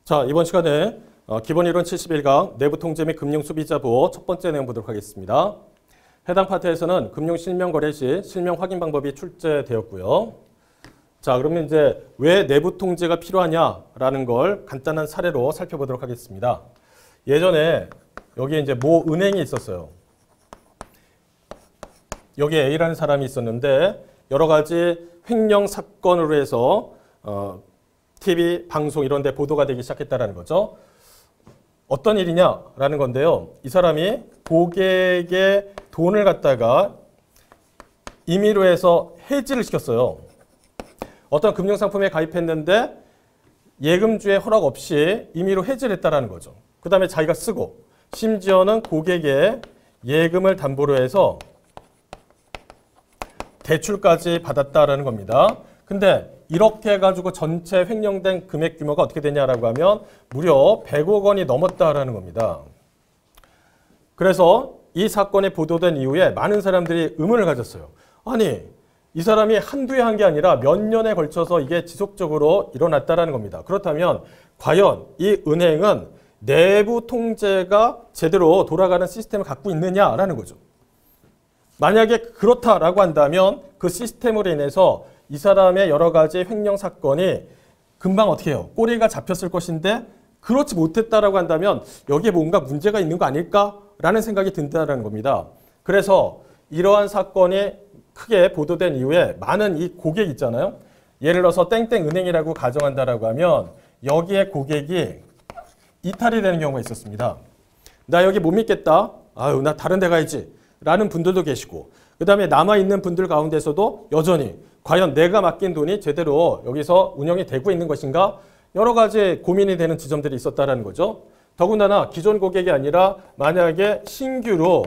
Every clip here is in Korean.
자, 이번 시간에 기본이론 71강 내부통제 및 금융소비자보호 첫 번째 내용 보도록 하겠습니다. 해당 파트에서는 금융실명거래 시 실명 확인 방법이 출제되었고요. 자, 그러면 이제 왜 내부통제가 필요하냐라는 걸 간단한 사례로 살펴보도록 하겠습니다. 예전에 여기에 이제 모 은행이 있었어요. 여기에 A라는 사람이 있었는데 여러 가지 횡령 사건으로 해서 TV, 방송 이런 데 보도가 되기 시작했다는 거죠. 어떤 일이냐라는 건데요. 이 사람이 고객의 돈을 갖다가 임의로 해서 해지를 시켰어요. 어떤 금융상품에 가입했는데 예금주의 허락 없이 임의로 해지를 했다는 거죠. 그 다음에 자기가 쓰고 심지어는 고객의 예금을 담보로 해서 대출까지 받았다라는 겁니다. 근데 이렇게 해가지고 전체 횡령된 금액 규모가 어떻게 되냐라고 하면 무려 100억 원이 넘었다라는 겁니다. 그래서 이 사건이 보도된 이후에 많은 사람들이 의문을 가졌어요. 아니, 이 사람이 한두 해 한 게 아니라 몇 년에 걸쳐서 이게 지속적으로 일어났다라는 겁니다. 그렇다면 과연 이 은행은 내부 통제가 제대로 돌아가는 시스템을 갖고 있느냐라는 거죠. 만약에 그렇다라고 한다면 그 시스템으로 인해서 이 사람의 여러 가지 횡령 사건이 금방 어떻게 해요? 꼬리가 잡혔을 것인데 그렇지 못했다라고 한다면 여기에 뭔가 문제가 있는 거 아닐까라는 생각이 든다는 겁니다. 그래서 이러한 사건이 크게 보도된 이후에 많은 이 고객 있잖아요. 예를 들어서 땡땡은행이라고 가정한다라고 하면 여기에 고객이 이탈이 되는 경우가 있었습니다. 나 여기 못 믿겠다. 아유, 나 다른 데 가야지. 라는 분들도 계시고 그 다음에 남아있는 분들 가운데서도 여전히 과연 내가 맡긴 돈이 제대로 여기서 운영이 되고 있는 것인가 여러 가지 고민이 되는 지점들이 있었다는 거죠. 더군다나 기존 고객이 아니라 만약에 신규로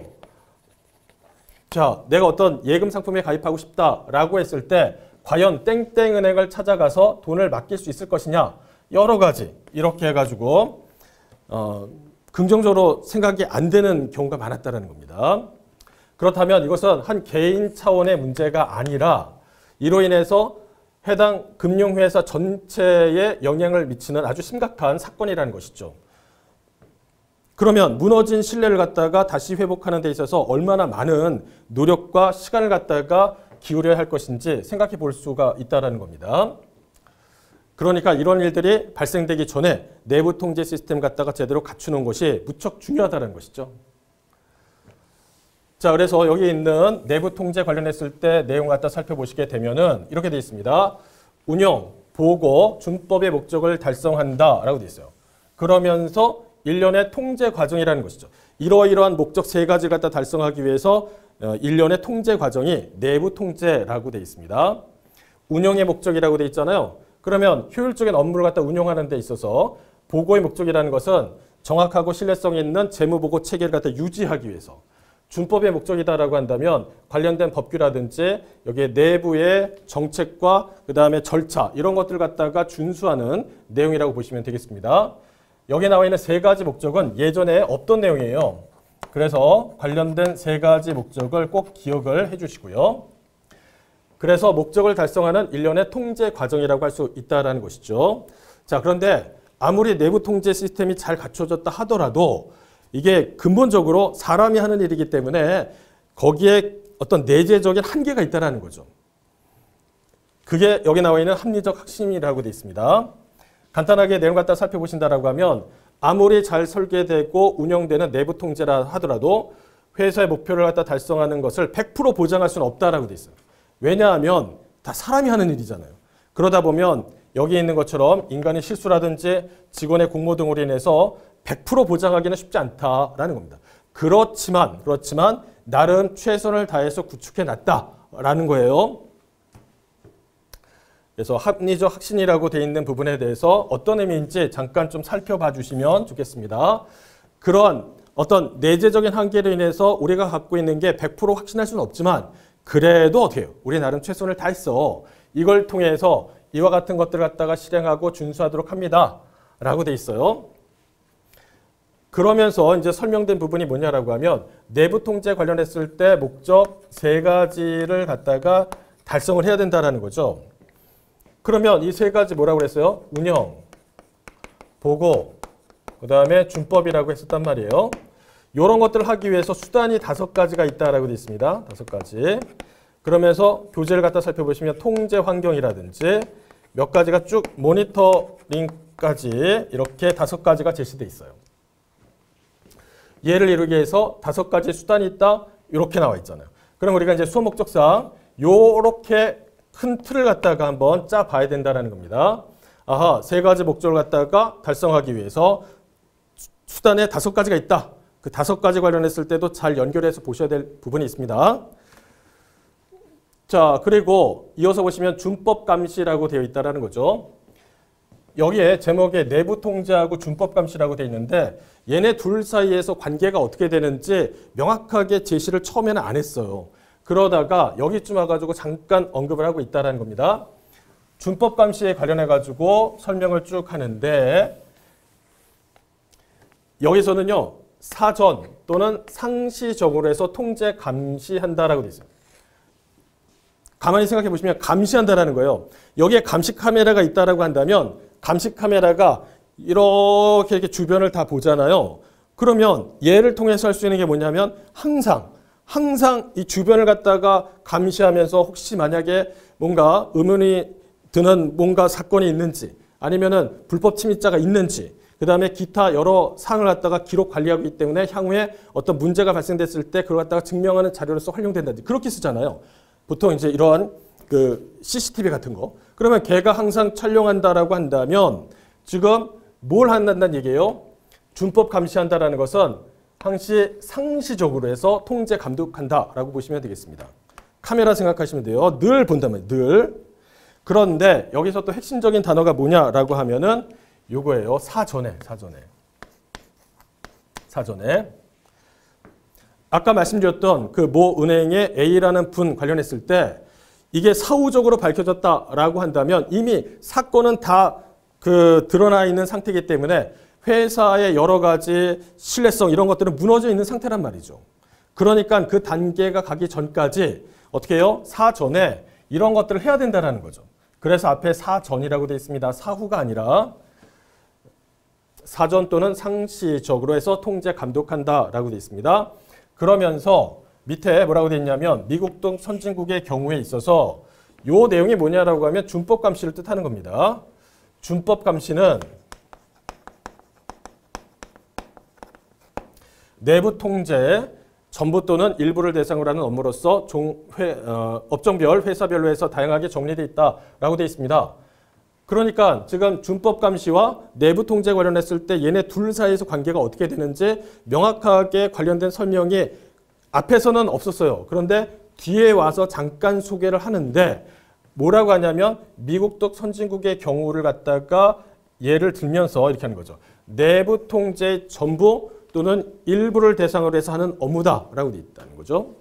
자, 내가 어떤 예금 상품에 가입하고 싶다라고 했을 때 과연 땡땡은행을 찾아가서 돈을 맡길 수 있을 것이냐 여러 가지 이렇게 해가지고 긍정적으로 생각이 안 되는 경우가 많았다는 겁니다. 그렇다면 이것은 한 개인 차원의 문제가 아니라 이로 인해서 해당 금융회사 전체에 영향을 미치는 아주 심각한 사건이라는 것이죠. 그러면 무너진 신뢰를 갖다가 다시 회복하는 데 있어서 얼마나 많은 노력과 시간을 갖다가 기울여야 할 것인지 생각해 볼 수가 있다는 겁니다. 그러니까 이런 일들이 발생되기 전에 내부 통제 시스템 갖다가 제대로 갖추는 것이 무척 중요하다는 것이죠. 자, 그래서 여기 있는 내부 통제 관련했을 때 내용 갖다 살펴보시게 되면은 이렇게 되어 있습니다. 운영, 보고, 준법의 목적을 달성한다라고 되어 있어요. 그러면서 일련의 통제 과정이라는 것이죠. 이러이러한 목적 세 가지를 갖다 달성하기 위해서 일련의 통제 과정이 내부 통제라고 되어 있습니다. 운영의 목적이라고 되어 있잖아요. 그러면 효율적인 업무를 갖다 운영하는 데 있어서 보고의 목적이라는 것은 정확하고 신뢰성 있는 재무보고 체계를 갖다 유지하기 위해서 준법의 목적이다라고 한다면 관련된 법규라든지 여기에 내부의 정책과 그 다음에 절차 이런 것들을 갖다가 준수하는 내용이라고 보시면 되겠습니다. 여기 나와 있는 세 가지 목적은 예전에 없던 내용이에요. 그래서 관련된 세 가지 목적을 꼭 기억을 해주시고요. 그래서 목적을 달성하는 일련의 통제 과정이라고 할 수 있다는 것이죠. 자, 그런데 아무리 내부 통제 시스템이 잘 갖춰졌다 하더라도 이게 근본적으로 사람이 하는 일이기 때문에 거기에 어떤 내재적인 한계가 있다는 거죠. 그게 여기 나와 있는 합리적 확신이라고 되어 있습니다. 간단하게 내용 갖다 살펴보신다라고 하면 아무리 잘 설계되고 운영되는 내부 통제라 하더라도 회사의 목표를 갖다 달성하는 것을 100% 보장할 수는 없다라고 되어 있어요. 왜냐하면 다 사람이 하는 일이잖아요. 그러다 보면 여기 있는 것처럼 인간의 실수라든지 직원의 공모 등으로 인해서 100% 보장하기는 쉽지 않다라는 겁니다. 그렇지만 나름 최선을 다해서 구축해 놨다라는 거예요. 그래서 합리적 확신이라고 되어 있는 부분에 대해서 어떤 의미인지 잠깐 좀 살펴봐 주시면 좋겠습니다. 그런 어떤 내재적인 한계로 인해서 우리가 갖고 있는 게 100% 확신할 수는 없지만 그래도 어떻게 해요? 우리 나름 최선을 다했어. 이걸 통해서 이와 같은 것들을 갖다가 실행하고 준수하도록 합니다. 라고 돼 있어요. 그러면서 이제 설명된 부분이 뭐냐라고 하면 내부 통제 관련했을 때 목적 세 가지를 갖다가 달성을 해야 된다는 거죠. 그러면 이 세 가지 뭐라고 그랬어요? 운영, 보고, 그 다음에 준법이라고 했었단 말이에요. 이런 것들을 하기 위해서 수단이 5가지가 있다라고 되어 있습니다. 5가지. 그러면서 교재를 갖다 살펴보시면 통제 환경이라든지 몇 가지가 쭉 모니터링까지 이렇게 5가지가 제시되어 있어요. 얘를 이루기 위해서 5가지 수단이 있다. 이렇게 나와 있잖아요. 그럼 우리가 이제 수업 목적상 요렇게 큰 틀을 갖다가 한번 짜 봐야 된다는 겁니다. 아하, 3가지 목적을 갖다가 달성하기 위해서 수단에 5가지가 있다. 그 5가지 관련했을 때도 잘 연결해서 보셔야 될 부분이 있습니다. 자, 그리고 이어서 보시면 준법 감시라고 되어 있다는 거죠. 여기에 제목에 내부 통제하고 준법 감시라고 되어 있는데 얘네 둘 사이에서 관계가 어떻게 되는지 명확하게 제시를 처음에는 안 했어요. 그러다가 여기쯤 와가지고 잠깐 언급을 하고 있다는 겁니다. 준법 감시에 관련해가지고 설명을 쭉 하는데 여기서는요. 사전 또는 상시적으로 해서 통제 감시한다라고 되어 있어요. 가만히 생각해 보시면 감시한다라는 거예요. 여기에 감시 카메라가 있다라고 한다면 감시 카메라가 이렇게 주변을 다 보잖아요. 그러면 얘를 통해서 할 수 있는 게 뭐냐면 항상 이 주변을 갖다가 감시하면서 혹시 만약에 뭔가 의문이 드는 뭔가 사건이 있는지 아니면은 불법 침입자가 있는지 그 다음에 기타 여러 사항을 갖다가 기록 관리하고 있기 때문에 향후에 어떤 문제가 발생됐을 때 그걸 갖다가 증명하는 자료로서 활용된다든지 그렇게 쓰잖아요. 보통 이제 이러한 그 CCTV 같은 거. 그러면 걔가 항상 촬영한다라고 한다면 지금 뭘 한다는 얘기예요? 준법 감시한다라는 것은 항시 상시적으로 해서 통제 감독한다라고 보시면 되겠습니다. 카메라 생각하시면 돼요. 늘 본다면 늘. 그런데 여기서 또 핵심적인 단어가 뭐냐라고 하면은 요거예요. 사전에. 아까 말씀드렸던 그 모 은행의 A라는 분 관련했을 때 이게 사후적으로 밝혀졌다라고 한다면 이미 사건은 다 드러나 있는 상태이기 때문에 회사의 여러 가지 신뢰성 이런 것들은 무너져 있는 상태란 말이죠. 그러니까 그 단계가 가기 전까지 어떻게 해요? 사전에 이런 것들을 해야 된다는 거죠. 그래서 앞에 사전이라고 되어 있습니다. 사후가 아니라 사전 또는 상시적으로 해서 통제 감독한다라고 되어 있습니다. 그러면서 밑에 뭐라고 되어 있냐면 미국 등 선진국의 경우에 있어서 요 내용이 뭐냐라고 하면 준법 감시를 뜻하는 겁니다. 준법 감시는 내부 통제, 전부 또는 일부를 대상으로 하는 업무로서 업종별, 회사별로 해서 다양하게 정리되어 있다라고 되어 있습니다. 그러니까 지금 준법 감시와 내부 통제 관련했을 때 얘네 둘 사이에서 관계가 어떻게 되는지 명확하게 관련된 설명이 앞에서는 없었어요. 그런데 뒤에 와서 잠깐 소개를 하는데 뭐라고 하냐면 미국 등 선진국의 경우를 갖다가 예를 들면서 이렇게 하는 거죠. 내부 통제 전부 또는 일부를 대상으로 해서 하는 업무다라고 되어 있다는 거죠.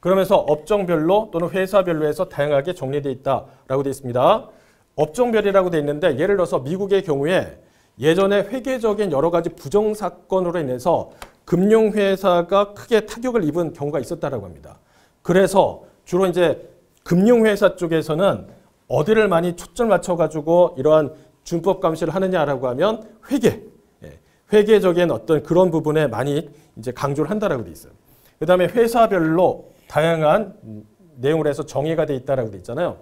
그러면서 업종별로 또는 회사별로 해서 다양하게 정리되어 있다라고 되어 있습니다. 업종별이라고 되어 있는데 예를 들어서 미국의 경우에 예전에 회계적인 여러 가지 부정사건으로 인해서 금융회사가 크게 타격을 입은 경우가 있었다라고 합니다. 그래서 주로 이제 금융회사 쪽에서는 어디를 많이 초점을 맞춰가지고 이러한 준법 감시를 하느냐라고 하면 회계적인 어떤 그런 부분에 많이 이제 강조를 한다라고 되어 있어요. 그 다음에 회사별로 다양한 내용으로 해서 정의가 되어 있다라고 되어 있잖아요.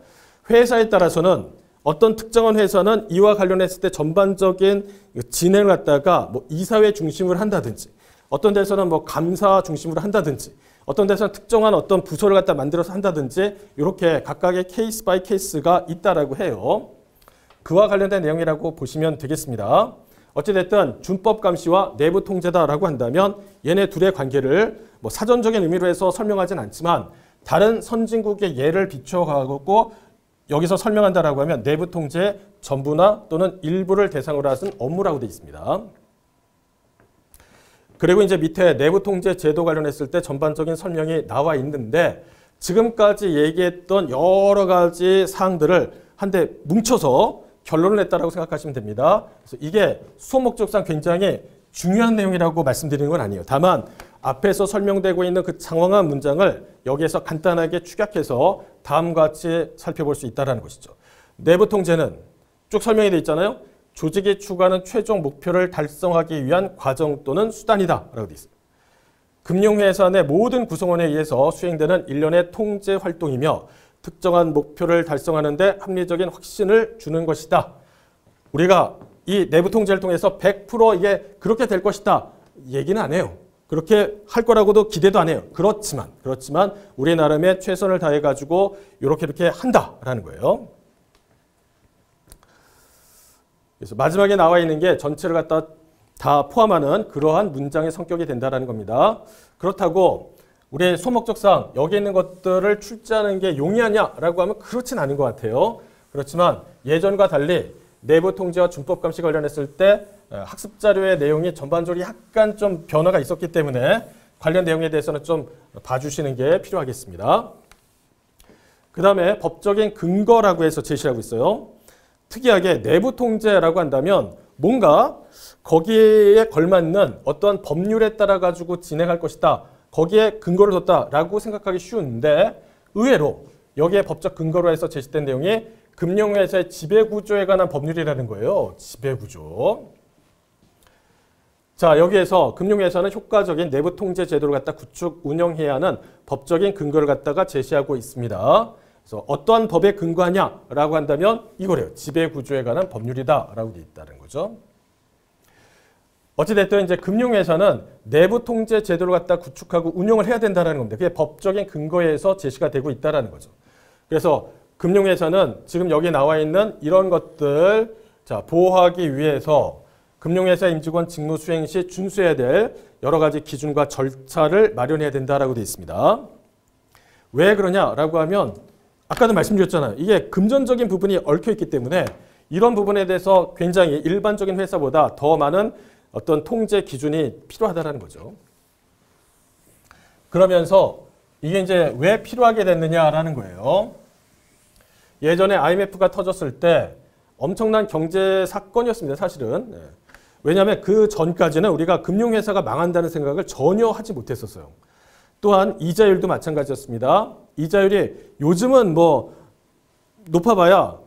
회사에 따라서는 어떤 특정한 회사는 이와 관련했을 때 전반적인 진행을 갖다가 뭐 이사회 중심으로 한다든지 어떤 데서는 뭐 감사 중심으로 한다든지 어떤 데서는 특정한 어떤 부서를 갖다 만들어서 한다든지 이렇게 각각의 케이스 바이 케이스가 있다라고 해요. 그와 관련된 내용이라고 보시면 되겠습니다. 어찌됐든 준법 감시와 내부 통제다라고 한다면 얘네 둘의 관계를 뭐 사전적인 의미로 해서 설명하진 않지만 다른 선진국의 예를 비춰가고 여기서 설명한다라고 하면 내부 통제 전부나 또는 일부를 대상으로 하는 업무라고 되어 있습니다. 그리고 이제 밑에 내부 통제 제도 관련했을 때 전반적인 설명이 나와 있는데 지금까지 얘기했던 여러 가지 사항들을 한데 뭉쳐서 결론을 냈다라고 생각하시면 됩니다. 그래서 이게 수업 목적상 굉장히 중요한 내용이라고 말씀드리는 건 아니에요. 다만 앞에서 설명되고 있는 그 장황한 문장을 여기에서 간단하게 축약해서 다음과 같이 살펴볼 수 있다는 것이죠. 내부 통제는 쭉 설명이 되어 있잖아요. 조직이 추구하는 최종 목표를 달성하기 위한 과정 또는 수단이다 라고 되어 있습니다. 금융회사 내 모든 구성원에 의해서 수행되는 일련의 통제 활동이며 특정한 목표를 달성하는 데 합리적인 확신을 주는 것이다. 우리가 이 내부 통제를 통해서 100% 이게 그렇게 될 것이다 얘기는 안 해요. 그렇게 할 거라고도 기대도 안 해요. 그렇지만 우리 나름의 최선을 다해 가지고 이렇게 한다라는 거예요. 그래서 마지막에 나와 있는 게 전체를 갖다 다 포함하는 그러한 문장의 성격이 된다라는 겁니다. 그렇다고 우리의 소목적상 여기 있는 것들을 출제하는 게 용이하냐라고 하면 그렇진 않은 것 같아요. 그렇지만 예전과 달리 내부 통제와 준법 감시 관련했을 때 학습 자료의 내용이 전반적으로 약간 좀 변화가 있었기 때문에 관련 내용에 대해서는 좀 봐주시는 게 필요하겠습니다. 그 다음에 법적인 근거라고 해서 제시하고 있어요. 특이하게 내부 통제라고 한다면 뭔가 거기에 걸맞는 어떠한 법률에 따라 가지고 진행할 것이다. 거기에 근거를 뒀다라고 생각하기 쉬운데 의외로 여기에 법적 근거로 해서 제시된 내용이 금융회사의 지배구조에 관한 법률이라는 거예요. 지배구조. 자, 여기에서 금융회사는 효과적인 내부 통제 제도를 갖다 구축 운영해야 하는 법적인 근거를 갖다가 제시하고 있습니다. 그래서 어떠한 법에 근거하냐라고 한다면 이거래요. 지배구조에 관한 법률이다라고 되어 있다는 거죠. 어찌됐든 이제 금융회사는 내부 통제 제도를 갖다 구축하고 운영을 해야 된다는 겁니다. 그게 법적인 근거에서 제시가 되고 있다는 거죠. 그래서 금융회사는 지금 여기 나와 있는 이런 것들 보호하기 위해서 금융회사 임직원 직무 수행 시 준수해야 될 여러 가지 기준과 절차를 마련해야 된다라고 되어 있습니다. 왜 그러냐라고 하면 아까도 말씀드렸잖아요. 이게 금전적인 부분이 얽혀 있기 때문에 이런 부분에 대해서 굉장히 일반적인 회사보다 더 많은 어떤 통제 기준이 필요하다는 거죠. 그러면서 이게 이제 왜 필요하게 됐느냐라는 거예요. 예전에 IMF가 터졌을 때 엄청난 경제 사건이었습니다. 사실은. 왜냐하면 그 전까지는 우리가 금융회사가 망한다는 생각을 전혀 하지 못했었어요. 또한 이자율도 마찬가지였습니다. 이자율이 요즘은 뭐 높아봐야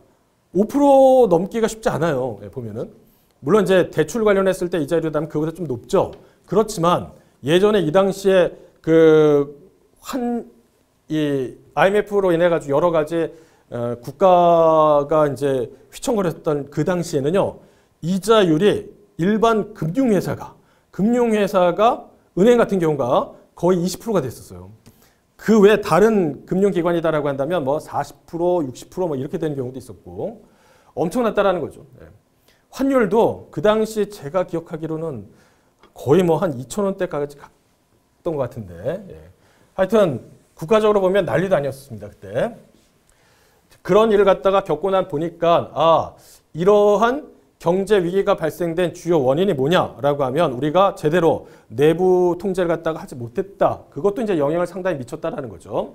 5% 넘기가 쉽지 않아요. 보면은. 물론 이제 대출 관련했을 때 이자율이라면 그보다 좀 높죠. 그렇지만 예전에 이 당시에 이 IMF로 인해 가지고 여러 가지 국가가 이제 휘청거렸던 그 당시에는요, 이자율이 일반 금융회사가 은행 같은 경우가 거의 20%가 됐었어요. 그 외에 다른 금융기관이다라고 한다면 뭐 40%, 60% 뭐 이렇게 되는 경우도 있었고 엄청났다라는 거죠. 환율도 그 당시 제가 기억하기로는 거의 뭐 한 2,000원대까지 갔던 것 같은데 하여튼 국가적으로 보면 난리도 아니었습니다. 그때. 그런 일을 갖다가 겪고 난 보니까 이러한 경제 위기가 발생된 주요 원인이 뭐냐라고 하면 우리가 제대로 내부 통제를 갖다가 하지 못했다. 그것도 이제 영향을 상당히 미쳤다라는 거죠.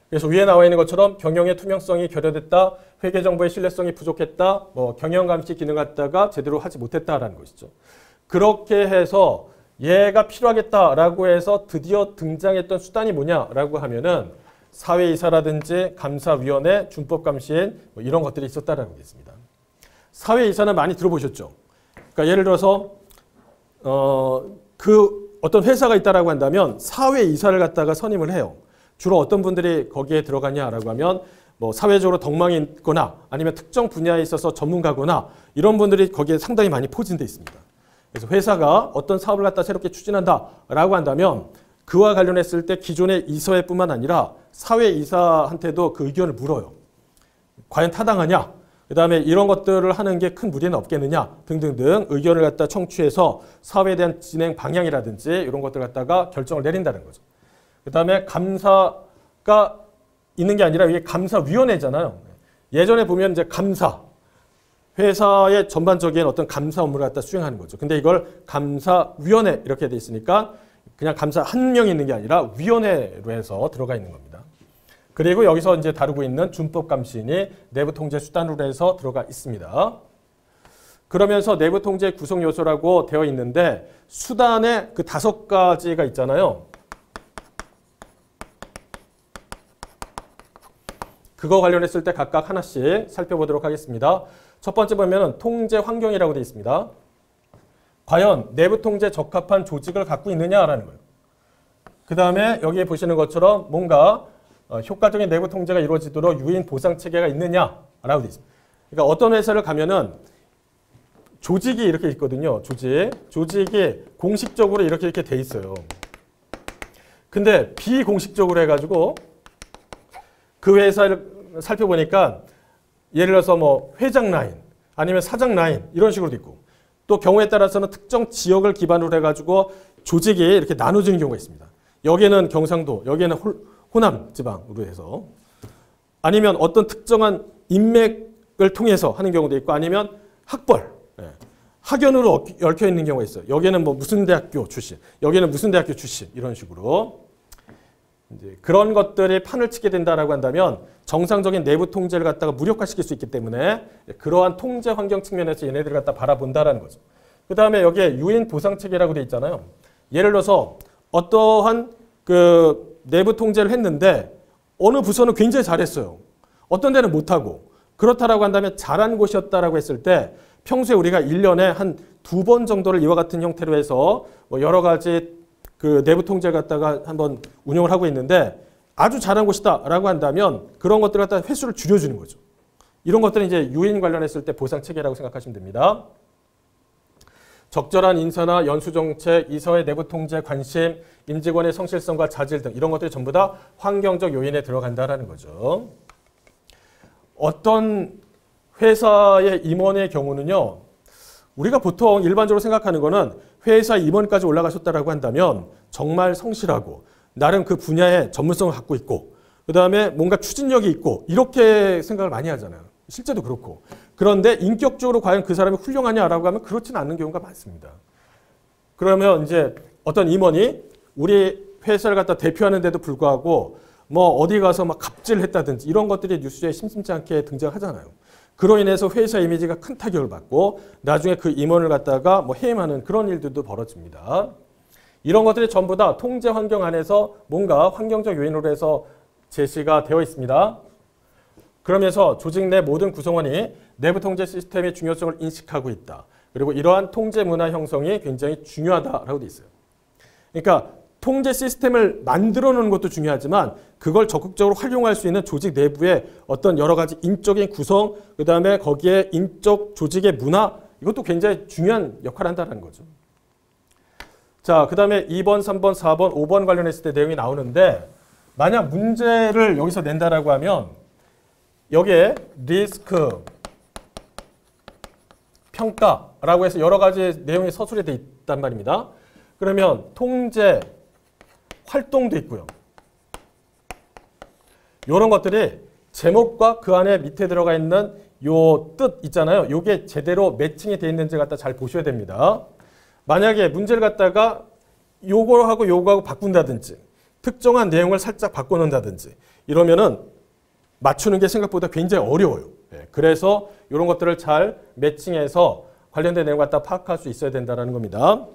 그래서 위에 나와 있는 것처럼 경영의 투명성이 결여됐다, 회계 정보의 신뢰성이 부족했다, 뭐 경영 감시 기능 갖다가 제대로 하지 못했다라는 것이죠. 그렇게 해서 얘가 필요하겠다라고 해서 드디어 등장했던 수단이 뭐냐라고 하면은 사회이사라든지 감사위원회, 준법감시인 뭐 이런 것들이 있었다라고 되어 있습니다. 사회이사는 많이 들어보셨죠? 그러니까 예를 들어서 그 어떤 회사가 있다라고 한다면 사회이사를 갖다가 선임을 해요. 주로 어떤 분들이 거기에 들어가냐라고 하면 뭐 사회적으로 덕망이 있거나 아니면 특정 분야에 있어서 전문가거나 이런 분들이 거기에 상당히 많이 포진되어 있습니다. 그래서 회사가 어떤 사업을 갖다 새롭게 추진한다라고 한다면 그와 관련했을 때 기존의 이사회뿐만 아니라 사회이사한테도 그 의견을 물어요. 과연 타당하냐? 그 다음에 이런 것들을 하는 게 큰 무리는 없겠느냐? 등등등 의견을 갖다 청취해서 사업에 대한 진행 방향이라든지 이런 것들 갖다가 결정을 내린다는 거죠. 그 다음에 감사가 있는 게 아니라 이게 감사위원회잖아요. 예전에 보면 이제 감사, 회사의 전반적인 어떤 감사 업무를 갖다 수행하는 거죠. 근데 이걸 감사위원회 이렇게 돼 있으니까 그냥 감사 한 명이 있는 게 아니라 위원회로 해서 들어가 있는 겁니다. 그리고 여기서 이제 다루고 있는 준법감시인이 내부 통제 수단으로 해서 들어가 있습니다. 그러면서 내부 통제 구성 요소라고 되어 있는데 수단에 그 5가지가 있잖아요. 그거 관련했을 때 각각 하나씩 살펴보도록 하겠습니다. 첫 번째 보면은 통제 환경이라고 되어 있습니다. 과연 내부 통제에 적합한 조직을 갖고 있느냐라는 거예요. 그 다음에 여기에 보시는 것처럼 뭔가 효과적인 내부 통제가 이루어지도록 유인 보상 체계가 있느냐라고 되어 있습니다. 그러니까 어떤 회사를 가면은 조직이 이렇게 있거든요. 조직이 공식적으로 이렇게 돼 있어요. 근데 비공식적으로 해가지고 그 회사를 살펴보니까 예를 들어서 뭐 회장 라인 아니면 사장 라인 이런 식으로도 있고 또 경우에 따라서는 특정 지역을 기반으로 해가지고 조직이 이렇게 나눠지는 경우가 있습니다. 여기는 경상도, 여기는 호남 지방으로 해서 아니면 어떤 특정한 인맥을 통해서 하는 경우도 있고 아니면 학벌, 학연으로 얽혀 있는 경우가 있어요. 여기는 뭐 무슨 대학교 출신, 여기는 무슨 대학교 출신 이런 식으로 이제 그런 것들이 판을 치게 된다라고 한다면 정상적인 내부 통제를 갖다가 무력화시킬 수 있기 때문에 그러한 통제 환경 측면에서 얘네들을 갖다 바라본다라는 거죠. 그 다음에 여기에 유인 보상 체계라고 돼 있잖아요. 예를 들어서 어떠한 그 내부 통제를 했는데 어느 부서는 굉장히 잘했어요. 어떤 데는 못하고 그렇다라고 한다면 잘한 곳이었다라고 했을 때 평소에 우리가 1년에 한 2번 정도를 이와 같은 형태로 해서 뭐 여러 가지 그 내부 통제를 갖다가 한번 운영을 하고 있는데 아주 잘한 곳이다라고 한다면 그런 것들을 갖다가 횟수를 줄여주는 거죠. 이런 것들은 이제 유인 관련했을 때 보상 체계라고 생각하시면 됩니다. 적절한 인사나 연수정책, 이사회 내부 통제, 관심, 임직원의 성실성과 자질 등 이런 것들이 전부 다 환경적 요인에 들어간다는 거죠. 어떤 회사의 임원의 경우는요. 우리가 보통 일반적으로 생각하는 거는 회사 임원까지 올라가셨다라고 한다면 정말 성실하고 나름 그 분야의 전문성을 갖고 있고 그 다음에 뭔가 추진력이 있고 이렇게 생각을 많이 하잖아요. 실제도 그렇고. 그런데 인격적으로 과연 그 사람이 훌륭하냐라고 하면 그렇지는 않는 경우가 많습니다. 그러면 이제 어떤 임원이 우리 회사를 갖다 대표하는 데도 불구하고 뭐 어디 가서 막 갑질했다든지 이런 것들이 뉴스에 심심치 않게 등장하잖아요. 그로 인해서 회사 이미지가 큰 타격을 받고 나중에 그 임원을 갖다가 뭐 해임하는 그런 일들도 벌어집니다. 이런 것들이 전부 다 통제 환경 안에서 뭔가 환경적 요인으로 해서 제시가 되어 있습니다. 그러면서 조직 내 모든 구성원이 내부 통제 시스템의 중요성을 인식하고 있다. 그리고 이러한 통제 문화 형성이 굉장히 중요하다라고 되어 있어요. 그러니까 통제 시스템을 만들어 놓는 것도 중요하지만 그걸 적극적으로 활용할 수 있는 조직 내부의 어떤 여러 가지 인적인 구성, 그 다음에 거기에 인적 조직의 문화, 이것도 굉장히 중요한 역할을 한다는 거죠. 자, 그 다음에 2번, 3번, 4번, 5번 관련했을 때 내용이 나오는데 만약 문제를 여기서 낸다라고 하면 여기에 리스크, 평가라고 해서 여러 가지 내용이 서술이 되어 있단 말입니다. 그러면 통제, 활동도 있고요. 이런 것들이 제목과 그 안에 밑에 들어가 있는 요 뜻 있잖아요. 요게 제대로 매칭이 되어 있는지 갖다 잘 보셔야 됩니다. 만약에 문제를 갖다가 요거하고 요거하고 바꾼다든지 특정한 내용을 살짝 바꿔놓는다든지 이러면은 맞추는 게 생각보다 굉장히 어려워요. 그래서 이런 것들을 잘 매칭해서 관련된 내용 갖다 파악할 수 있어야 된다는 겁니다.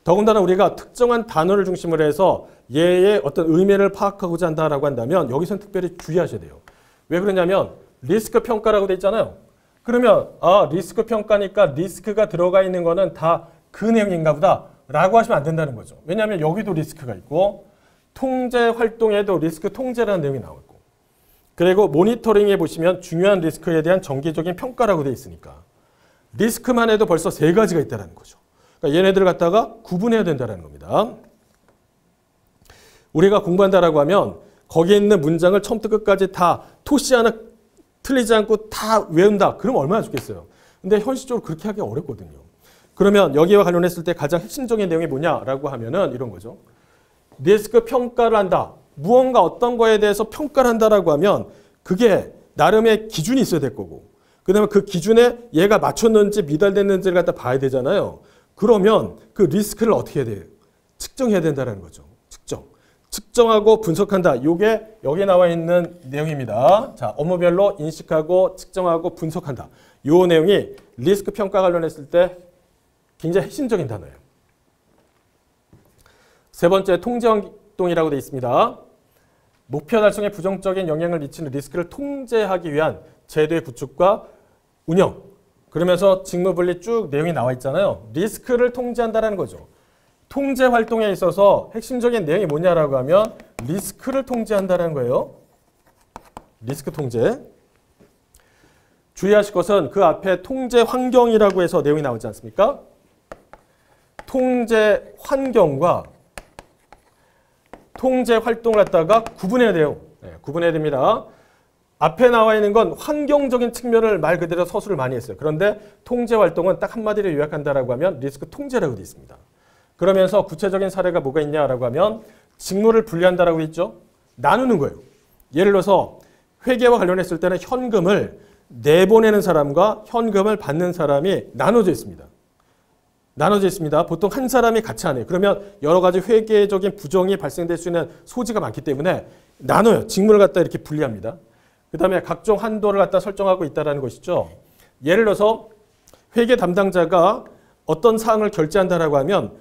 더군다나 우리가 특정한 단어를 중심으로 해서 얘의 어떤 의미를 파악하고자 한다라고 한다면 여기서는 특별히 주의하셔야 돼요. 왜 그러냐면 리스크 평가라고 돼 있잖아요. 그러면 리스크 평가니까 리스크가 들어가 있는 거는 다 그 내용인가 보다 라고 하시면 안 된다는 거죠. 왜냐하면 여기도 리스크가 있고 통제 활동에도 리스크 통제라는 내용이 나오고 그리고 모니터링에 보시면 중요한 리스크에 대한 정기적인 평가라고 돼 있으니까 리스크만 해도 벌써 3가지가 있다는 거죠. 그러니까 얘네들을 갖다가 구분해야 된다는 겁니다. 우리가 공부한다라고 하면 거기에 있는 문장을 처음부터 끝까지 다 토시 하나 틀리지 않고 다 외운다. 그럼 얼마나 좋겠어요. 근데 현실적으로 그렇게 하기 어렵거든요. 그러면 여기와 관련했을 때 가장 핵심적인 내용이 뭐냐라고 하면은 이런 거죠. 리스크 평가를 한다. 무언가 어떤 거에 대해서 평가를 한다라고 하면 그게 나름의 기준이 있어야 될 거고 그 다음에 그 기준에 얘가 맞췄는지 미달됐는지를 갖다 봐야 되잖아요. 그러면 그 리스크를 어떻게 해야 돼요? 측정해야 된다는 거죠. 측정하고 분석한다. 이게 여기 나와 있는 내용입니다. 자, 업무별로 인식하고 측정하고 분석한다. 이 내용이 리스크 평가 관련했을 때 굉장히 핵심적인 단어예요. 세 번째, 통제 활동이라고 되어 있습니다. 목표 달성에 부정적인 영향을 미치는 리스크를 통제하기 위한 제도의 구축과 운영. 그러면서 직무분리 쭉 내용이 나와 있잖아요. 리스크를 통제한다는 거죠. 통제 활동에 있어서 핵심적인 내용이 뭐냐라고 하면 리스크를 통제한다는 거예요. 리스크 통제. 주의하실 것은 그 앞에 통제 환경이라고 해서 내용이 나오지 않습니까? 통제 환경과 통제 활동을 갖다가 구분해야 돼요. 네, 구분해야 됩니다. 앞에 나와 있는 건 환경적인 측면을 말 그대로 서술을 많이 했어요. 그런데 통제 활동은 딱 한마디로 요약한다라고 하면 리스크 통제라고 되어 있습니다. 그러면서 구체적인 사례가 뭐가 있냐라고 하면 직무를 분리한다라고 했죠. 나누는 거예요. 예를 들어서 회계와 관련했을 때는 현금을 내보내는 사람과 현금을 받는 사람이 나눠져 있습니다. 나눠져 있습니다. 보통 한 사람이 같이 안 해요. 그러면 여러 가지 회계적인 부정이 발생될 수 있는 소지가 많기 때문에 나눠요. 직무를 갖다 이렇게 분리합니다. 그 다음에 각종 한도를 갖다 설정하고 있다는 것이죠. 예를 들어서 회계 담당자가 어떤 사항을 결제한다라고 하면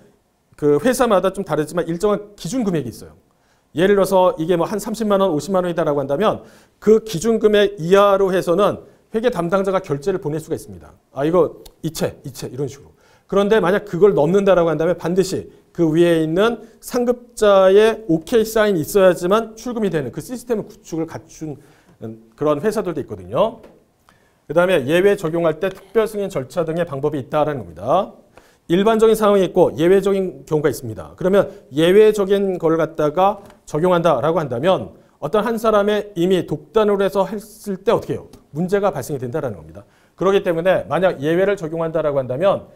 그 회사마다 좀 다르지만 일정한 기준 금액이 있어요. 예를 들어서 이게 뭐 한 30만 원, 50만 원이다라고 한다면 그 기준 금액 이하로 해서는 회계 담당자가 결제를 보낼 수가 있습니다. 아 이거 이체 이런 식으로. 그런데 만약 그걸 넘는다라고 한다면 반드시 그 위에 있는 상급자의 오케이 사인이 있어야지만 출금이 되는 그 시스템 구축을 갖춘 그런 회사들도 있거든요. 그 다음에 예외 적용할 때 특별 승인 절차 등의 방법이 있다는 겁니다. 일반적인 상황이 있고 예외적인 경우가 있습니다. 그러면 예외적인 걸 갖다가 적용한다라고 한다면 어떤 한 사람의 이미 독단으로 해서 했을 때 어떻게 해요? 문제가 발생이 된다는 겁니다. 그렇기 때문에 만약 예외를 적용한다라고 한다면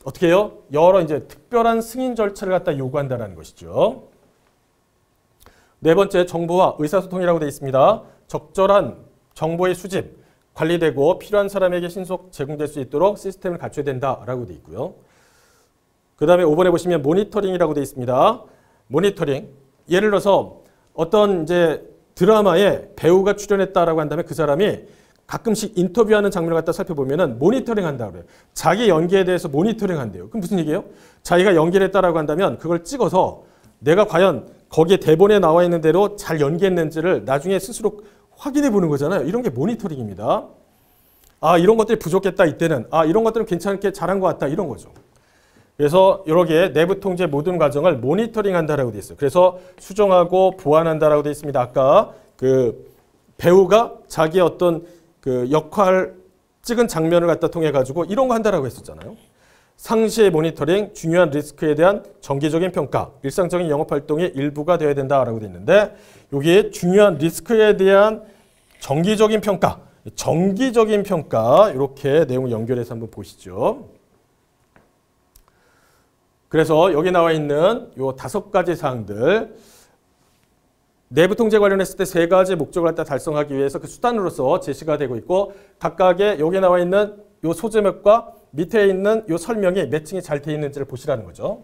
어떻게 해요? 여러 이제 특별한 승인 절차를 갖다 요구한다는 것이죠. 네 번째, 정보와 의사소통이라고 되어 있습니다. 적절한 정보의 수집, 관리되고 필요한 사람에게 신속 제공될 수 있도록 시스템을 갖춰야 된다라고 되어 있고요. 그 다음에 5번에 보시면 모니터링이라고 되어 있습니다. 모니터링. 예를 들어서 어떤 이제 드라마에 배우가 출연했다라고 한다면 그 사람이 가끔씩 인터뷰하는 장면을 갖다 살펴보면은 모니터링 한다고 그래요. 자기 연기에 대해서 모니터링 한대요. 그럼 무슨 얘기예요? 자기가 연기를 했다라고 한다면 그걸 찍어서 내가 과연 거기에 대본에 나와 있는 대로 잘 연기했는지를 나중에 스스로 확인해 보는 거잖아요. 이런 게 모니터링입니다. 아, 이런 것들이 부족했다 이때는. 아, 이런 것들은 괜찮게 잘한 것 같다 이런 거죠. 그래서 이렇게 내부 통제 모든 과정을 모니터링 한다라고 되어 있어요. 그래서 수정하고 보완한다라고 되어 있습니다. 아까 그 배우가 자기의 어떤 그 역할 찍은 장면을 갖다 통해 가지고 이런 거 한다라고 했었잖아요. 상시의 모니터링, 중요한 리스크에 대한 정기적인 평가, 일상적인 영업활동의 일부가 되어야 된다라고 되어 있는데 여기 중요한 리스크에 대한 정기적인 평가, 정기적인 평가 이렇게 내용을 연결해서 한번 보시죠. 그래서 여기 나와 있는 요 5가지 사항들 내부 통제 관련했을 때 3가지 목적을 갖다 달성하기 위해서 그 수단으로서 제시가 되고 있고 각각의 여기 나와 있는 요 소제목과 밑에 있는 요 설명이 매칭이 잘 되어 있는지를 보시라는 거죠.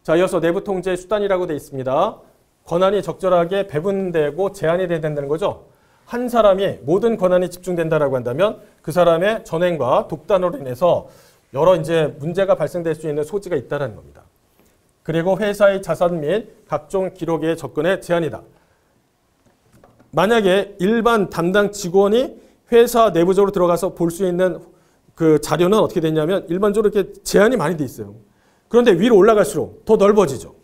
자, 이어서 내부 통제 수단이라고 되어 있습니다. 권한이 적절하게 배분되고 제한이 돼야 된다는 거죠. 한 사람이 모든 권한이 집중된다라고 한다면 그 사람의 전횡과 독단으로 인해서 여러 이제 문제가 발생될 수 있는 소지가 있다는 겁니다. 그리고 회사의 자산 및 각종 기록에 접근에 제한이다. 만약에 일반 담당 직원이 회사 내부적으로 들어가서 볼 수 있는 그 자료는 어떻게 되냐면 일반적으로 이렇게 제한이 많이 돼 있어요. 그런데 위로 올라갈수록 더 넓어지죠.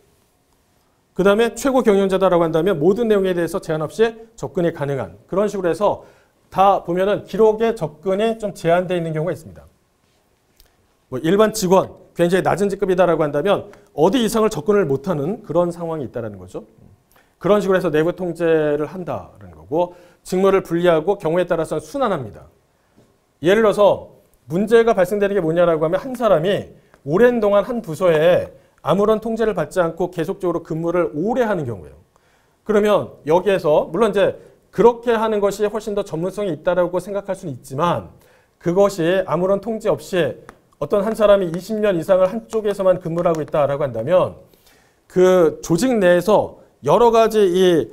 그 다음에 최고 경영자다라고 한다면 모든 내용에 대해서 제한 없이 접근이 가능한 그런 식으로 해서 다 보면은 기록에 접근이 좀 제한되어 있는 경우가 있습니다. 뭐 일반 직원, 굉장히 낮은 직급이다라고 한다면 어디 이상을 접근을 못하는 그런 상황이 있다는 거죠. 그런 식으로 해서 내부 통제를 한다는 거고 직무를 분리하고 경우에 따라서는 순환합니다. 예를 들어서 문제가 발생되는 게 뭐냐라고 하면 한 사람이 오랜 동안 한 부서에 아무런 통제를 받지 않고 계속적으로 근무를 오래 하는 경우예요. 그러면 여기에서 물론 이제 그렇게 하는 것이 훨씬 더 전문성이 있다라고 생각할 수는 있지만 그것이 아무런 통제 없이 어떤 한 사람이 20년 이상을 한쪽에서만 근무를 하고 있다라고 한다면 그 조직 내에서 여러 가지 이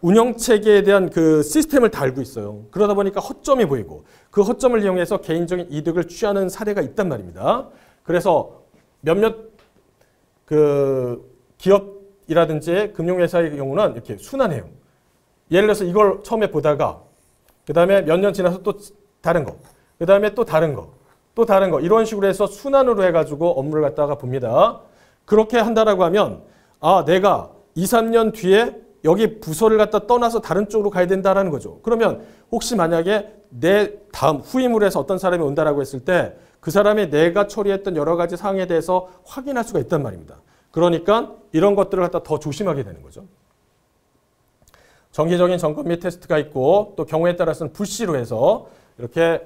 운영체계에 대한 그 시스템을 다 알고 있어요. 그러다 보니까 허점이 보이고 그 허점을 이용해서 개인적인 이득을 취하는 사례가 있단 말입니다. 그래서 몇몇 그 기업이라든지 금융회사의 경우는 이렇게 순환해요. 예를 들어서 이걸 처음에 보다가 그 다음에 몇 년 지나서 또 다른 거, 그 다음에 또 다른 거, 또 다른 거 이런 식으로 해서 순환으로 해가지고 업무를 갖다가 봅니다. 그렇게 한다라고 하면 내가 2, 3년 뒤에 여기 부서를 갖다 떠나서 다른 쪽으로 가야 된다라는 거죠. 그러면 혹시 만약에 내 다음 후임으로 해서 어떤 사람이 온다라고 했을 때 그 사람이 내가 처리했던 여러 가지 사항에 대해서 확인할 수가 있단 말입니다. 그러니까 이런 것들을 갖다 더 조심하게 되는 거죠. 정기적인 점검 및 테스트가 있고 또 경우에 따라서는 불시로 해서 이렇게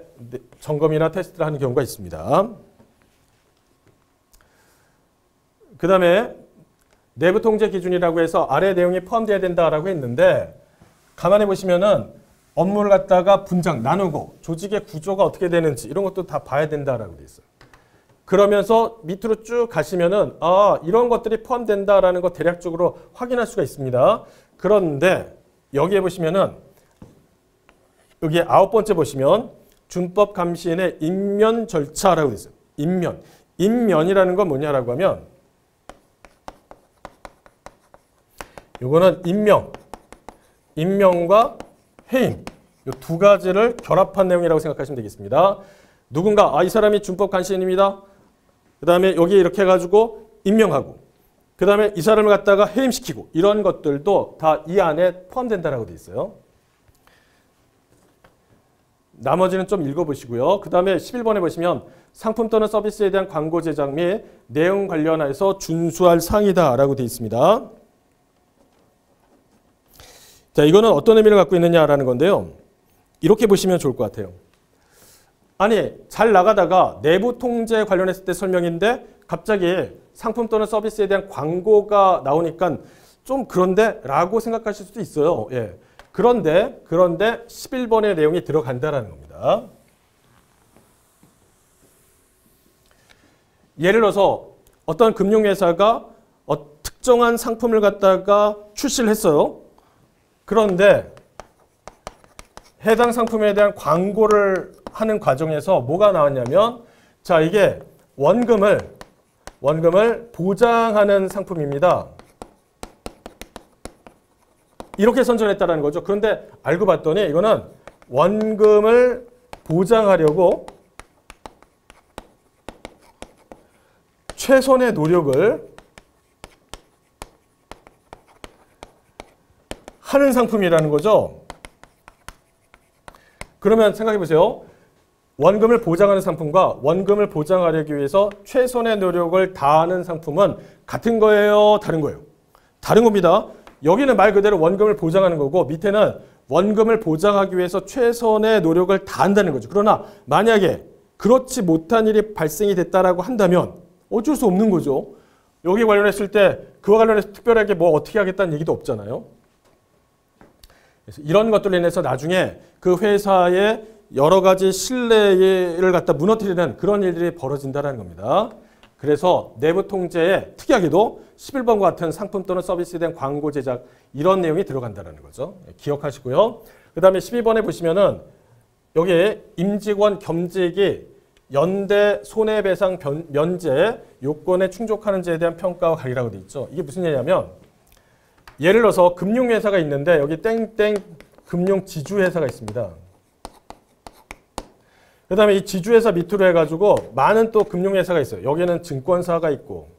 점검이나 테스트를 하는 경우가 있습니다. 그 다음에 내부 통제 기준이라고 해서 아래 내용이 포함되어야 된다라고 했는데 가만히 보시면은 업무를 갖다가 분장, 나누고 조직의 구조가 어떻게 되는지 이런 것도 다 봐야 된다라고 돼 있어요. 그러면서 밑으로 쭉 가시면은 이런 것들이 포함된다라는 거 대략적으로 확인할 수가 있습니다. 그런데 여기에 보시면은 여기 9번째 보시면 준법 감시인의 임면 절차라고 돼 있어요. 임면. 임면이라는 건 뭐냐라고 하면 요거는 임명과 해임 이 두 가지를 결합한 내용이라고 생각하시면 되겠습니다. 누군가 이 사람이 준법 감시인입니다. 그 다음에 여기 이렇게 해가지고 임명하고 그 다음에 이 사람을 갖다가 해임시키고 이런 것들도 다 이 안에 포함된다라고 되어 있어요. 나머지는 좀 읽어보시고요. 그 다음에 11번에 보시면 상품 또는 서비스에 대한 광고 제작 및 내용 관련해서 준수할 사항이다라고 되어 있습니다. 자, 이거는 어떤 의미를 갖고 있느냐라는 건데요. 이렇게 보시면 좋을 것 같아요. 아니, 잘 나가다가 내부 통제 관련했을 때 설명인데 갑자기 상품 또는 서비스에 대한 광고가 나오니까 좀 그런데? 라고 생각하실 수도 있어요. 예. 그런데 11번의 내용이 들어간다라는 겁니다. 예를 들어서 어떤 금융회사가 특정한 상품을 갖다가 출시를 했어요. 그런데 해당 상품에 대한 광고를 하는 과정에서 뭐가 나왔냐면 자, 이게 원금을 보장하는 상품입니다. 이렇게 선전했다는 거죠. 그런데 알고 봤더니 이거는 원금을 보장하려고 최선의 노력을 하는 상품이라는 거죠. 그러면 생각해 보세요. 원금을 보장하는 상품과 원금을 보장하기 위해서 최선의 노력을 다하는 상품은 같은 거예요? 다른 거예요? 다른 겁니다. 여기는 말 그대로 원금을 보장하는 거고 밑에는 원금을 보장하기 위해서 최선의 노력을 다한다는 거죠. 그러나 만약에 그렇지 못한 일이 발생이 됐다라고 한다면 어쩔 수 없는 거죠. 여기 관련했을 때 그와 관련해서 특별하게 뭐 어떻게 하겠다는 얘기도 없잖아요. 그래서 이런 것들로 인해서 나중에 그 회사의 여러 가지 신뢰를 갖다 무너뜨리는 그런 일들이 벌어진다는 겁니다. 그래서 내부 통제에 특이하게도 11번과 같은 상품 또는 서비스에 대한 광고 제작 이런 내용이 들어간다는 거죠. 기억하시고요. 그 다음에 12번에 보시면은 여기에 임직원 겸직이 연대 손해배상 면제 요건에 충족하는지에 대한 평가와 관리라고 되어 있죠. 이게 무슨 얘기냐면 예를 들어서 금융회사가 있는데 여기 땡땡 금융지주회사가 있습니다. 그 다음에 이 지주회사 밑으로 해가지고 많은 또 금융회사가 있어요. 여기는 증권사가 있고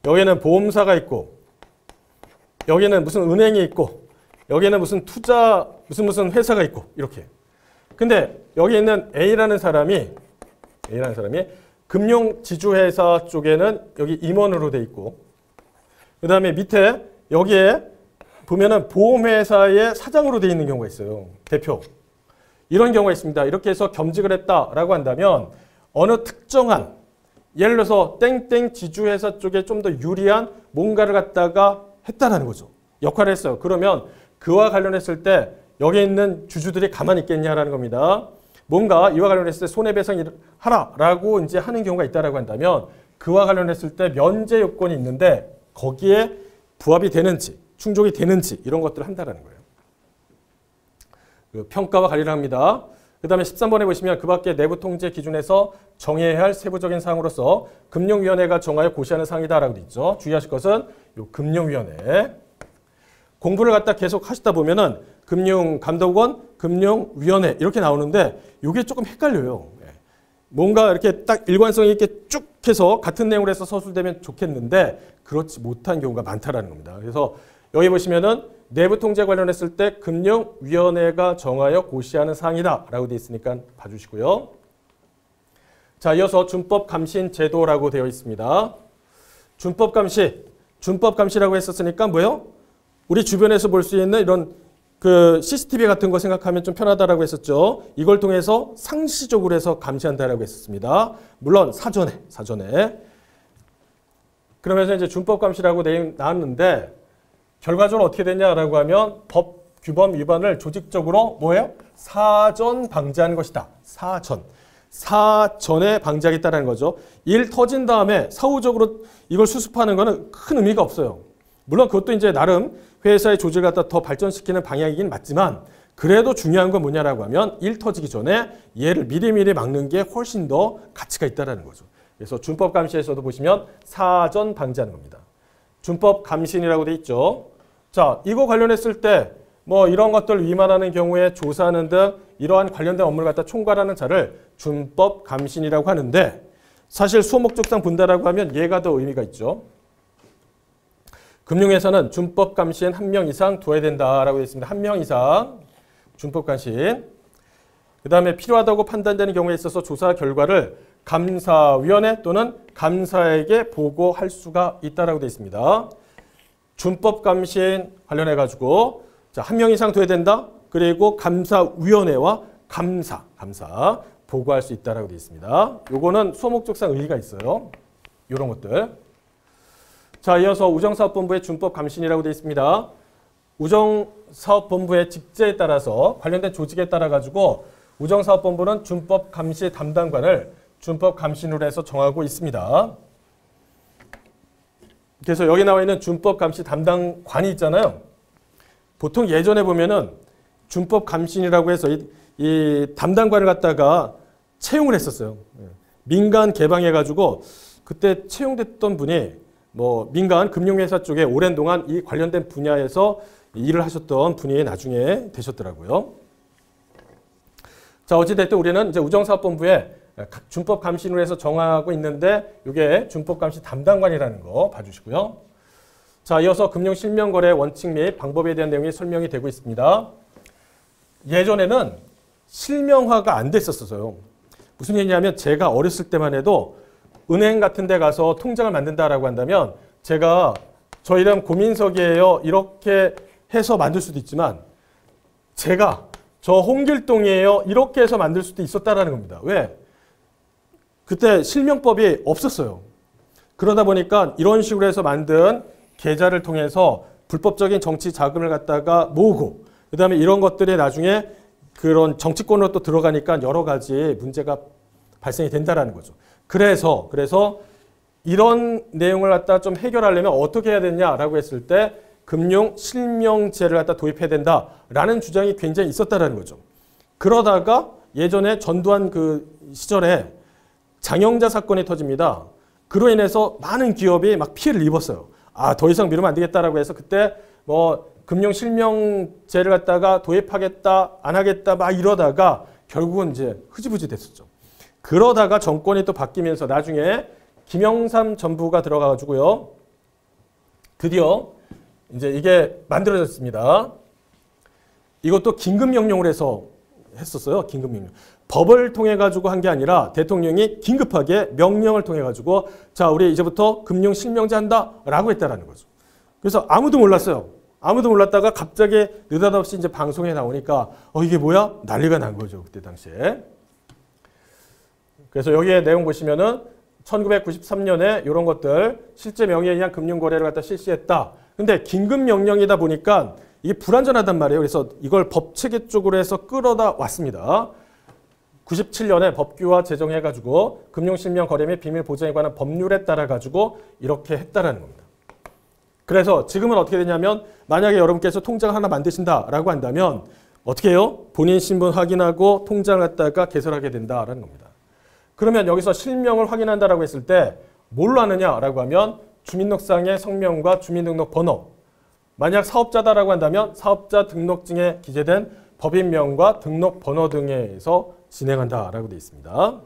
여기는 보험사가 있고 여기는 무슨 은행이 있고 여기는 무슨 투자 무슨 회사가 있고 이렇게. 근데 여기 있는 A라는 사람이 금융지주회사 쪽에는 여기 임원으로 돼 있고 그 다음에 밑에 여기에 보면은 보험회사의 사장으로 돼 있는 경우가 있어요. 대표. 이런 경우가 있습니다. 이렇게 해서 겸직을 했다라고 한다면 어느 특정한 예를 들어서 땡땡 지주회사 쪽에 좀 더 유리한 뭔가를 갖다가 했다라는 거죠. 역할을 했어요. 그러면 그와 관련했을 때 여기 있는 주주들이 가만히 있겠냐라는 겁니다. 뭔가 이와 관련했을 때 손해배상 하라라고 이제 하는 경우가 있다라고 한다면 그와 관련했을 때 면제 요건이 있는데 거기에 부합이 되는지 충족이 되는지 이런 것들을 한다라는 거예요. 그 평가와 관리를 합니다. 그 다음에 13번에 보시면 그 밖에 내부 통제 기준에서 정해야 할 세부적인 사항으로서 금융위원회가 정하여 고시하는 사항이다라고 되어 있죠. 주의하실 것은 이 금융위원회. 공부를 갖다 계속 하시다 보면은 금융감독원, 금융위원회 이렇게 나오는데 이게 조금 헷갈려요. 뭔가 이렇게 딱 일관성 있게 쭉 해서 같은 내용으로 해서 서술되면 좋겠는데 그렇지 못한 경우가 많다라는 겁니다. 그래서 여기 보시면은 내부 통제 관련했을 때 금융위원회가 정하여 고시하는 사항이다 라고 되어 있으니까 봐주시고요. 자, 이어서 준법감신제도라고 되어 있습니다. 준법감시라고 했었으니까 뭐예요? 우리 주변에서 볼 수 있는 이런 그 CCTV 같은 거 생각하면 좀 편하다라고 했었죠. 이걸 통해서 상시적으로 해서 감시한다라고 했었습니다. 물론 사전에. 그러면서 이제 준법감시라고 나왔는데 결과적으로 어떻게 되냐라고 하면 법 규범 위반을 조직적으로 뭐예요? 사전 방지하는 것이다. 사전에 방지하겠다는 거죠. 일 터진 다음에 사후적으로 이걸 수습하는 거는 큰 의미가 없어요. 물론 그것도 이제 나름 회사의 조직을 갖다 더 발전시키는 방향이긴 맞지만 그래도 중요한 건 뭐냐라고 하면 일 터지기 전에 얘를 미리미리 막는 게 훨씬 더 가치가 있다는 거죠. 그래서 준법감시에서도 보시면 사전 방지하는 겁니다. 준법감신이라고 돼 있죠. 자, 이거 관련했을 때 뭐 이런 것들 위반하는 경우에 조사하는 등 이러한 관련된 업무를 갖다 총괄하는 자를 준법감신이라고 하는데 사실 수업 목적상 본다라고 하면 얘가 더 의미가 있죠. 금융회사는 준법감신 1명 이상 둬야 된다라고 되어 있습니다. 1명 이상 준법감신. 그 다음에 필요하다고 판단되는 경우에 있어서 조사 결과를 감사위원회 또는 감사에게 보고할 수가 있다라고 되어 있습니다. 준법감신 관련해가지고 자, 1명 이상 둬야 된다. 그리고 감사위원회와 감사 보고할 수 있다라고 되어 있습니다. 요거는 수업 목적상 의의가 있어요. 이런 것들. 자, 이어서 우정사업본부의 준법감신이라고 되어 있습니다. 우정사업본부의 직제에 따라서 관련된 조직에 따라 가지고 우정사업본부는 준법감시 담당관을 준법감신으로 해서 정하고 있습니다. 그래서 여기 나와 있는 준법감시 담당관이 있잖아요. 보통 예전에 보면은 준법감신이라고 해서 이 담당관을 갖다가 채용을 했었어요. 민간 개방해가지고 그때 채용됐던 분이 뭐 민간 금융회사 쪽에 오랜 동안 이 관련된 분야에서 일을 하셨던 분이 나중에 되셨더라고요. 자, 어찌됐든 우리는 이제 우정사업본부에 준법감신으로 해서 정하고 있는데 이게 준법감시 담당관이라는 거 봐주시고요. 자, 이어서 금융실명거래 원칙 및 방법에 대한 내용이 설명이 되고 있습니다. 예전에는 실명화가 안 됐었어요. 무슨 얘기냐면 제가 어렸을 때만 해도 은행 같은 데 가서 통장을 만든다라고 한다면 제가 저 이름 고민석이에요 이렇게 해서 만들 수도 있지만 제가 저 홍길동이에요 이렇게 해서 만들 수도 있었다라는 겁니다. 왜? 그때 실명법이 없었어요. 그러다 보니까 이런 식으로 해서 만든 계좌를 통해서 불법적인 정치 자금을 갖다가 모으고 그 다음에 이런 것들이 나중에 그런 정치권으로 또 들어가니까 여러 가지 문제가 발생이 된다라는 거죠. 그래서 이런 내용을 갖다 좀 해결하려면 어떻게 해야 되냐라고 했을 때 금융 실명제를 갖다 도입해야 된다라는 주장이 굉장히 있었다라는 거죠. 그러다가 예전에 전두환 그 시절에 장영자 사건이 터집니다. 그로 인해서 많은 기업이 막 피해를 입었어요. 아, 더 이상 미루면 안 되겠다라고 해서 그때 뭐 금융 실명제를 갖다가 도입하겠다, 안 하겠다 막 이러다가 결국은 이제 흐지부지 됐었죠. 그러다가 정권이 또 바뀌면서 나중에 김영삼 전부가 들어가가지고요. 드디어 이제 이게 만들어졌습니다. 이것도 긴급명령을 해서 했었어요. 긴급명령. 법을 통해 가지고 한 게 아니라 대통령이 긴급하게 명령을 통해 가지고 자, 우리 이제부터 금융 실명제 한다라고 했다라는 거죠. 그래서 아무도 몰랐어요. 아무도 몰랐다가 갑자기 느닷없이 이제 방송에 나오니까 이게 뭐야? 난리가 난 거죠. 그때 당시에. 그래서 여기에 내용 보시면은 1993년에 이런 것들 실제 명의에 의한 금융거래를 갖다 실시했다. 근데 긴급명령이다 보니까 이게 불안전하단 말이에요. 그래서 이걸 법체계 쪽으로 해서 끌어다 왔습니다. 97년에 법규화 제정해가지고 금융실명 거래 및 비밀 보장에 관한 법률에 따라가지고 이렇게 했다라는 겁니다. 그래서 지금은 어떻게 되냐면 만약에 여러분께서 통장을 하나 만드신다라고 한다면 어떻게 해요? 본인 신분 확인하고 통장을 갖다가 개설하게 된다라는 겁니다. 그러면 여기서 실명을 확인한다라고 했을 때 뭘로 하느냐라고 하면 주민등록상의 성명과 주민등록번호. 만약 사업자다라고 한다면 사업자 등록증에 기재된 법인명과 등록번호 등에 의해서 진행한다라고 되어 있습니다.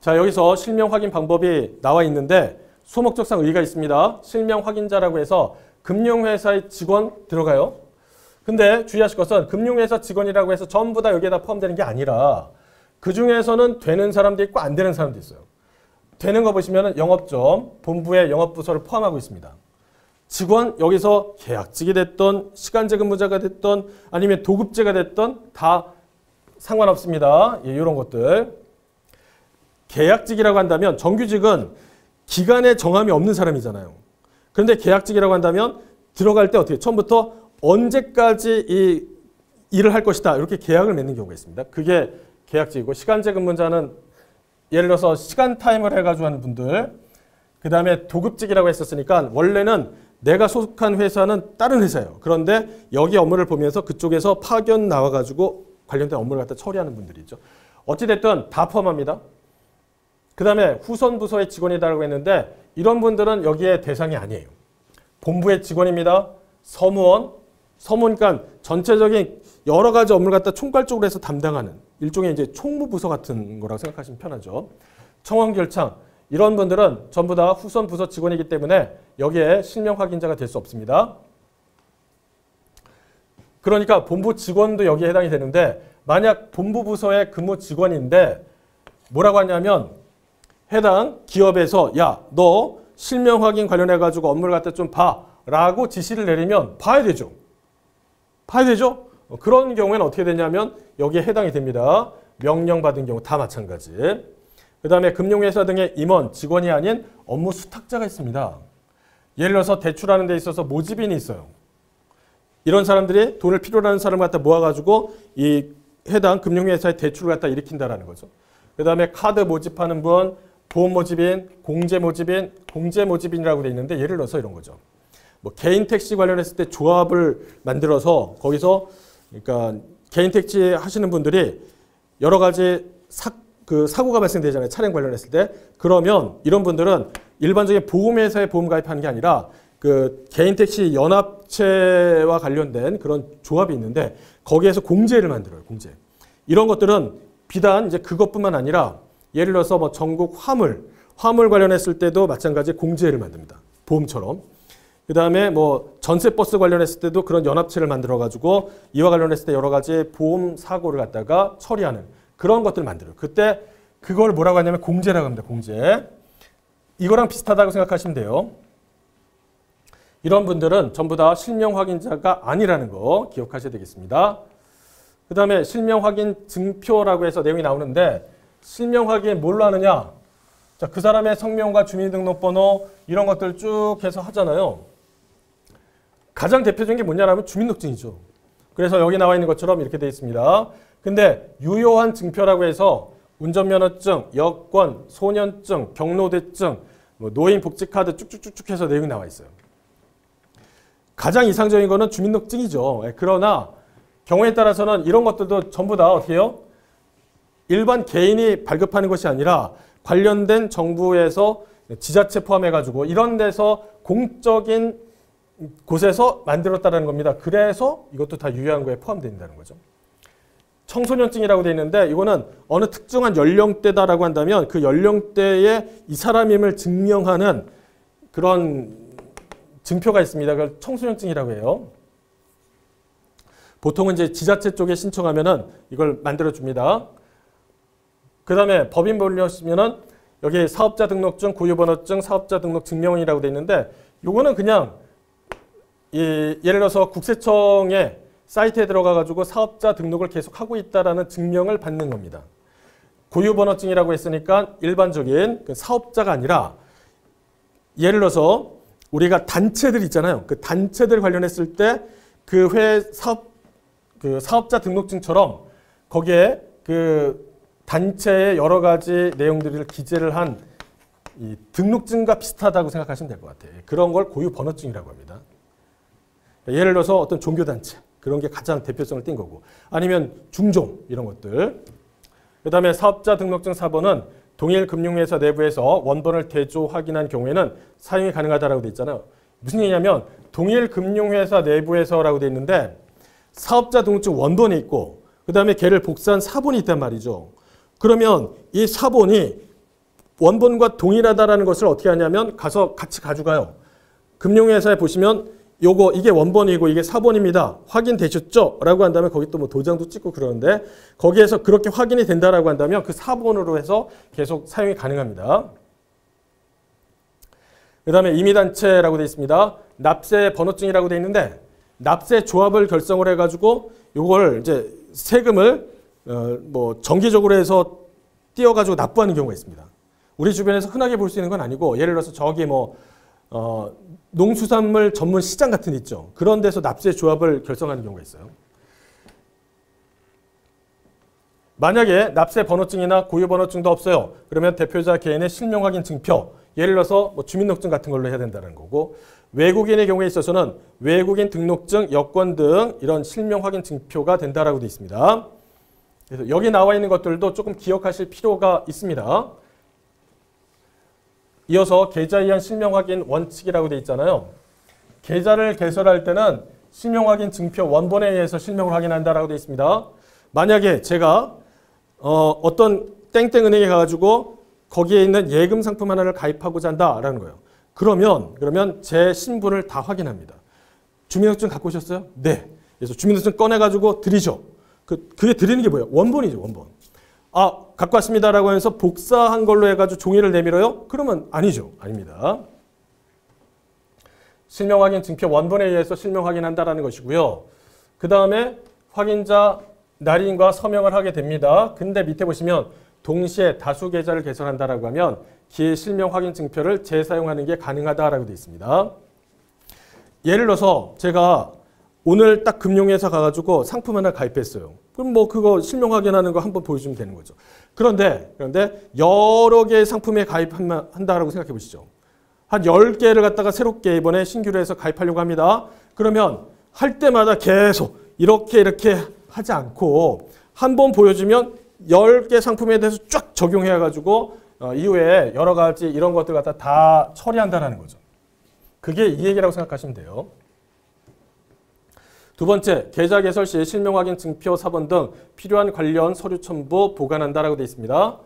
자, 여기서 실명 확인 방법이 나와 있는데 소목적상 의의가 있습니다. 실명 확인자라고 해서 금융회사의 직원 들어가요. 근데 주의하실 것은 금융회사 직원이라고 해서 전부 다 여기에다 포함되는 게 아니라 그 중에서는 되는 사람도 있고 안 되는 사람도 있어요. 되는 거 보시면 영업점, 본부의 영업부서를 포함하고 있습니다. 직원, 여기서 계약직이 됐던 시간제 근무자가 됐던 아니면 도급제가 됐던 다 상관없습니다. 예, 이런 것들. 계약직이라고 한다면 정규직은 기간에 정함이 없는 사람이잖아요. 그런데 계약직이라고 한다면 들어갈 때 어떻게 처음부터 언제까지 이 일을 할 것이다 이렇게 계약을 맺는 경우가 있습니다. 그게 계약직이고 시간제 근무자는 예를 들어서 시간 타임을 해가지고 하는 분들 그 다음에 도급직이라고 했었으니까 원래는 내가 소속한 회사는 다른 회사예요. 그런데 여기 업무를 보면서 그쪽에서 파견 나와가지고 관련된 업무를 갖다 처리하는 분들이죠. 어찌됐든 다 포함합니다. 그 다음에 후선 부서의 직원이라고 했는데 이런 분들은 여기에 대상이 아니에요. 본부의 직원입니다. 서무니까 전체적인 여러 가지 업무를 갖다 총괄적으로 해서 담당하는 일종의 이제 총무부서 같은 거라고 생각하시면 편하죠. 청원결창 이런 분들은 전부 다 후선 부서 직원이기 때문에 여기에 실명 확인자가 될 수 없습니다. 그러니까 본부 직원도 여기에 해당이 되는데 만약 본부 부서의 근무 직원인데 뭐라고 하냐면 해당 기업에서 야, 너 실명 확인 관련해 가지고 업무를 갖다 좀 봐라고 지시를 내리면 봐야 되죠. 봐야 되죠. 그런 경우에는 어떻게 되냐면 여기에 해당이 됩니다. 명령받은 경우 다 마찬가지. 그 다음에 금융회사 등의 임원, 직원이 아닌 업무 수탁자가 있습니다. 예를 들어서 대출하는 데 있어서 모집인이 있어요. 이런 사람들이 돈을 필요로 하는 사람을 갖다 모아가지고 이 해당 금융회사의 대출을 갖다 일으킨다라는 거죠. 그 다음에 카드 모집하는 분, 보험 모집인, 공제 모집인이라고 돼 있는데 예를 들어서 이런 거죠. 뭐 개인 택시 관련했을 때 조합을 만들어서 거기서 그러니까 개인 택시 하시는 분들이 여러 가지 사고가 발생되잖아요. 차량 관련했을 때. 그러면 이런 분들은 일반적인 보험회사에 보험 가입하는 게 아니라 그 개인 택시 연합체와 관련된 그런 조합이 있는데 거기에서 공제를 만들어요. 공제. 이런 것들은 비단 이제 그것뿐만 아니라 예를 들어서 뭐 전국 화물 관련했을 때도 마찬가지 공제를 만듭니다. 보험처럼. 그 다음에 뭐 전세버스 관련했을 때도 그런 연합체를 만들어가지고 이와 관련했을 때 여러 가지 보험 사고를 갖다가 처리하는 그런 것들을 만들어요. 그때 그걸 뭐라고 하냐면 공제라고 합니다. 공제. 이거랑 비슷하다고 생각하시면 돼요. 이런 분들은 전부 다 실명 확인자가 아니라는 거 기억하셔야 되겠습니다. 그 다음에 실명 확인 증표라고 해서 내용이 나오는데 실명 확인 뭘로 하느냐? 자, 그 사람의 성명과 주민등록번호 이런 것들 쭉 해서 하잖아요. 가장 대표적인 게 뭐냐면 주민등록증이죠. 그래서 여기 나와 있는 것처럼 이렇게 되어 있습니다. 근데 유효한 증표라고 해서 운전면허증, 여권, 소년증, 경로대증, 뭐 노인복지카드 쭉쭉쭉쭉 해서 내용이 나와 있어요. 가장 이상적인 거는 주민등록증이죠. 그러나 경우에 따라서는 이런 것들도 전부 다 어떻게 해요? 일반 개인이 발급하는 것이 아니라 관련된 정부에서 지자체 포함해가지고 이런 데서 공적인 곳에서 만들었다는 겁니다. 그래서 이것도 다 유효한 거에 포함된다는 거죠. 청소년증이라고 되어 있는데 이거는 어느 특정한 연령대다라고 한다면 그 연령대에 이 사람임을 증명하는 그런 증표가 있습니다. 그걸 청소년증이라고 해요. 보통은 이제 지자체 쪽에 신청하면은 이걸 만들어줍니다. 그 다음에 법인 보려시면은 여기 사업자 등록증, 고유번호증, 사업자 등록 증명원이라고 되어 있는데 요거는 그냥 예를 들어서 국세청의 사이트에 들어가가지고 사업자 등록을 계속 하고 있다라는 증명을 받는 겁니다. 고유번호증이라고 했으니까 일반적인 그 사업자가 아니라 예를 들어서 우리가 단체들 있잖아요. 그 단체들 관련했을 때 그 사업자 등록증처럼 거기에 그 단체의 여러 가지 내용들을 기재를 한 이 등록증과 비슷하다고 생각하시면 될 것 같아요. 그런 걸 고유번호증이라고 합니다. 예를 들어서 어떤 종교단체 그런 게 가장 대표성을 띈 거고 아니면 중종 이런 것들. 그 다음에 사업자 등록증 4번은 동일 금융회사 내부에서 원본을 대조 확인한 경우에는 사용이 가능하다라고 돼 있잖아요. 무슨 얘기냐면 동일 금융회사 내부에서라고 돼 있는데 사업자 등록증 원본이 있고 그 다음에 걔를 복사한 사본이 있단 말이죠. 그러면 이 사본이 원본과 동일하다라는 것을 어떻게 하냐면 가서 같이 가져가요. 금융회사에 보시면 이게 원본이고 이게 사본입니다. 확인되셨죠? 라고 한다면 거기 또 뭐 도장도 찍고 그러는데 거기에서 그렇게 확인이 된다라고 한다면 그 사본으로 해서 계속 사용이 가능합니다. 그 다음에 임의단체라고 되어 있습니다. 납세 번호증이라고 되어 있는데 납세 조합을 결성을 해가지고 이걸 이제 세금을 뭐 정기적으로 해서 띄어가지고 납부하는 경우가 있습니다. 우리 주변에서 흔하게 볼 수 있는 건 아니고 예를 들어서 저기 뭐 농수산물 전문 시장 같은 데 있죠. 그런 데서 납세 조합을 결성하는 경우가 있어요. 만약에 납세 번호증이나 고유 번호증도 없어요. 그러면 대표자 개인의 실명 확인 증표, 예를 들어서 뭐 주민등록증 같은 걸로 해야 된다는 거고, 외국인의 경우에 있어서는 외국인 등록증, 여권 등 이런 실명 확인 증표가 된다라고 되어 있습니다. 그래서 여기 나와 있는 것들도 조금 기억하실 필요가 있습니다. 이어서 계좌에 의한 실명 확인 원칙이라고 되어 있잖아요. 계좌를 개설할 때는 실명 확인 증표 원본에 의해서 실명을 확인한다라고 되어 있습니다. 만약에 제가 어떤 땡땡은행에 가가지고 거기에 있는 예금 상품 하나를 가입하고자 한다라는 거예요. 그러면 제 신분을 다 확인합니다. 주민등록증 갖고 오셨어요? 네. 그래서 주민등록증 꺼내가지고 드리죠. 그게 드리는 게 뭐예요? 원본이죠, 원본. 아, 갖고 왔습니다라고 해서 복사한 걸로 해가지고 종이를 내밀어요? 그러면 아니죠. 아닙니다. 실명 확인 증표 원본에 의해서 실명 확인한다라는 것이고요. 그 다음에 확인자 날인과 서명을 하게 됩니다. 근데 밑에 보시면 동시에 다수 계좌를 개설한다라고 하면 기의 실명 확인 증표를 재사용하는 게 가능하다라고 되어 있습니다. 예를 들어서 제가 오늘 딱 금융회사 가가지고 상품 하나 가입했어요. 그럼 뭐 그거 실명 확인하는 거 한번 보여주면 되는 거죠. 그런데 여러 개의 상품에 가입한다라고 생각해 보시죠. 한 10개를 갖다가 새롭게 이번에 신규로 해서 가입하려고 합니다. 그러면 할 때마다 계속 이렇게 하지 않고 한 번 보여주면 10개 상품에 대해서 쫙 적용해가지고 이후에 여러 가지 이런 것들 갖다 다 처리한다는 거죠. 그게 이 얘기라고 생각하시면 돼요. 두 번째, 계좌 개설 시 실명 확인 증표 사본 등 필요한 관련 서류 첨부 보관한다라고 되어 있습니다.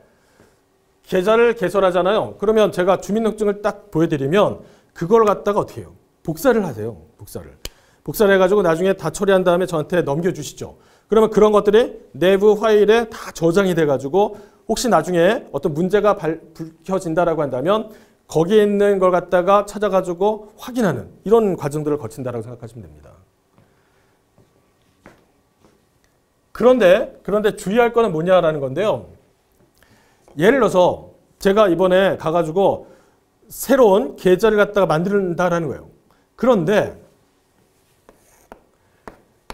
계좌를 개설하잖아요. 그러면 제가 주민등록증을 딱 보여드리면 그걸 갖다가 어떻게 해요? 복사를 하세요. 복사를 해가지고 나중에 다 처리한 다음에 저한테 넘겨주시죠. 그러면 그런 것들이 내부 파일에 다 저장이 돼가지고 혹시 나중에 어떤 문제가 밝혀진다라고 한다면 거기에 있는 걸 갖다가 찾아가지고 확인하는 이런 과정들을 거친다라고 생각하시면 됩니다. 그런데 주의할 거는 뭐냐라는 건데요. 예를 들어서 제가 이번에 가가지고 새로운 계좌를 갖다가 만든다라는 거예요. 그런데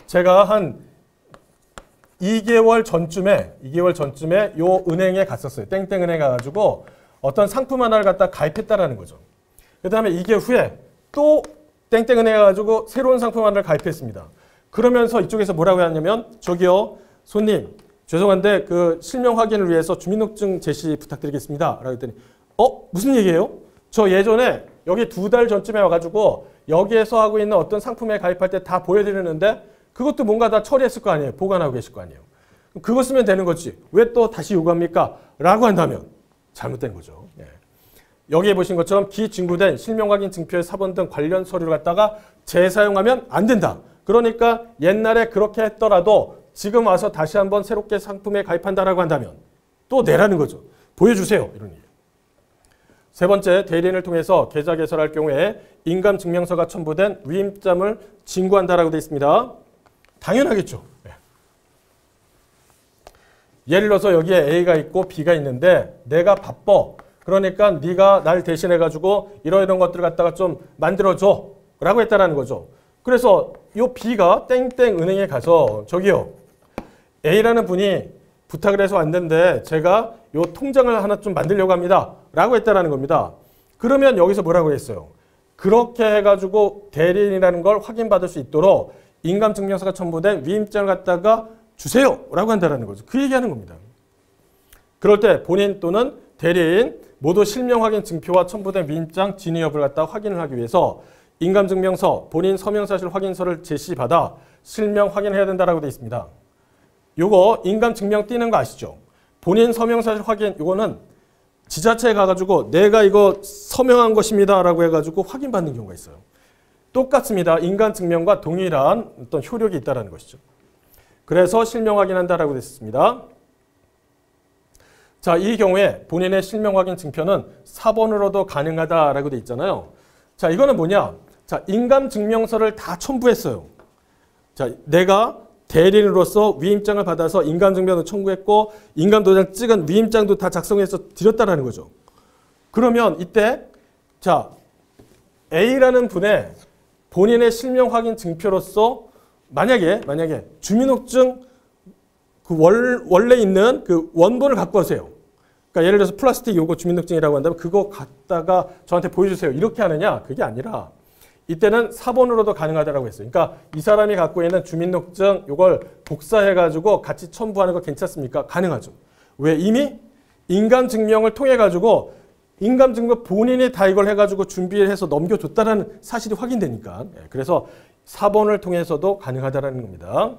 제가 한 2개월 전쯤에 요 은행에 갔었어요. 땡땡은행 가가지고 어떤 상품 하나를 갖다 가입했다라는 거죠. 그 다음에 2개월 후에 또 땡땡은행 가가지고 새로운 상품 하나를 가입했습니다. 그러면서 이쪽에서 뭐라고 하냐면 저기요 손님 죄송한데 그 실명 확인을 위해서 주민등록증 제시 부탁드리겠습니다. 라고 했더니 무슨 얘기예요? 저 예전에 여기 2달 전쯤에 와가지고 여기에서 하고 있는 어떤 상품에 가입할 때 다 보여드리는데 그것도 뭔가 다 처리했을 거 아니에요. 보관하고 계실 거 아니에요. 그거 쓰면 되는 거지. 왜 또 다시 요구합니까? 라고 한다면 잘못된 거죠. 예. 여기에 보신 것처럼 기증부된 실명 확인 증표의 사본 등 관련 서류를 갖다가 재사용하면 안 된다. 그러니까 옛날에 그렇게 했더라도 지금 와서 다시 한번 새롭게 상품에 가입한다라고 한다면 또 내라는 거죠. 보여주세요. 이런 얘기. 세 번째, 대리인을 통해서 계좌 개설할 경우에 인감증명서가 첨부된 위임장을 진구한다라고 되어 있습니다. 당연하겠죠. 예를 들어서 여기에 A가 있고 B가 있는데 내가 바빠. 그러니까 네가 날 대신해 가지고 이런 것들을 갖다가 좀 만들어줘 라고 했다라는 거죠. 그래서 요 B가 땡땡 은행에 가서 저기요 A라는 분이 부탁을 해서 왔는데 제가 요 통장을 하나 좀 만들려고 합니다 라고 했다라는 겁니다. 그러면 여기서 뭐라고 했어요? 그렇게 해가지고 대리인이라는 걸 확인받을 수 있도록 인감증명서가 첨부된 위임장을 갖다가 주세요 라고 한다는 거죠. 그 얘기하는 겁니다. 그럴 때 본인 또는 대리인 모두 실명 확인 증표와 첨부된 위임장 진위 여부를 갖다 확인을 하기 위해서 인감증명서, 본인 서명사실 확인서를 제시받아 실명 확인해야 된다라고 되어 있습니다. 요거 인감증명 띄는 거 아시죠? 본인 서명사실 확인, 요거는 지자체에 가가지고 내가 이거 서명한 것입니다 라고 해가지고 확인받는 경우가 있어요. 똑같습니다. 인감증명과 동일한 어떤 효력이 있다는 것이죠. 그래서 실명 확인한다라고 됐습니다. 자, 이 경우에 본인의 실명 확인 증표는 사본으로도 가능하다라고 돼 있잖아요. 자, 이거는 뭐냐? 자, 인감증명서를 다 첨부했어요. 자, 내가 대리인으로서 위임장을 받아서 인감증명도 청구했고 인감도장 찍은 위임장도 다 작성해서 드렸다라는 거죠. 그러면 이때 자, A라는 분의 본인의 실명 확인 증표로서 만약에 주민등록증 그 원래 있는 그 원본을 갖고 오세요. 그러니까 예를 들어서 플라스틱 요거 주민등록증이라고 한다면 그거 갖다가 저한테 보여주세요. 이렇게 하느냐? 그게 아니라 이때는 사본으로도 가능하다라고 했어요. 그러니까 이 사람이 갖고 있는 주민등록증 요걸 복사해가지고 같이 첨부하는 거 괜찮습니까? 가능하죠. 왜? 이미 인감증명을 통해가지고 인감증명 본인이 다 이걸 해가지고 준비해서 넘겨줬다는 사실이 확인되니까. 그래서 사본을 통해서도 가능하다는 겁니다.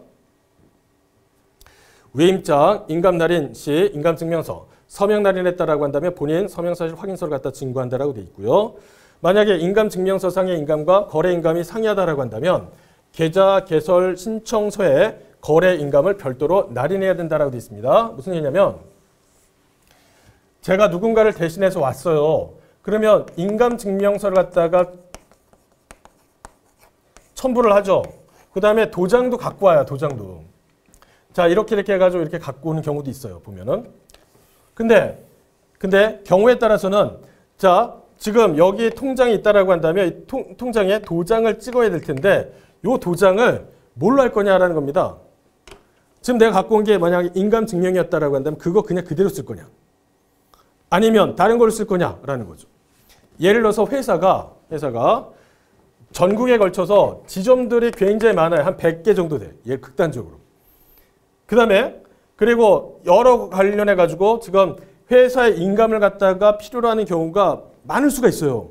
위임장, 인감날인 시, 인감증명서, 서명날인했다라고 한다면 본인 서명사실 확인서를 갖다 증거한다라고 되어 있고요. 만약에 인감증명서상의 인감과 거래인감이 상이하다라고 한다면 계좌 개설 신청서에 거래인감을 별도로 날인해야 된다라고 되어 있습니다. 무슨 얘기냐면 제가 누군가를 대신해서 왔어요. 그러면 인감증명서를 갖다가 첨부를 하죠. 그 다음에 도장도 갖고 와요. 도장도. 자, 이렇게 해가지고 이렇게 갖고 오는 경우도 있어요. 보면은. 근데 경우에 따라서는 자, 지금 여기 통장이 있다라고 한다면 이 통장에 도장을 찍어야 될 텐데 이 도장을 뭘로 할 거냐라는 겁니다. 지금 내가 갖고 온 게 만약에 인감증명이었다라고 한다면 그거 그냥 그대로 쓸 거냐? 아니면 다른 걸 쓸 거냐라는 거죠. 예를 들어서 회사가 전국에 걸쳐서 지점들이 굉장히 많아요. 한 100개 정도 돼. 예, 극단적으로. 그 다음에 그리고 여러 관련해 가지고 지금 회사의 인감을 갖다가 필요로 하는 경우가 많을 수가 있어요.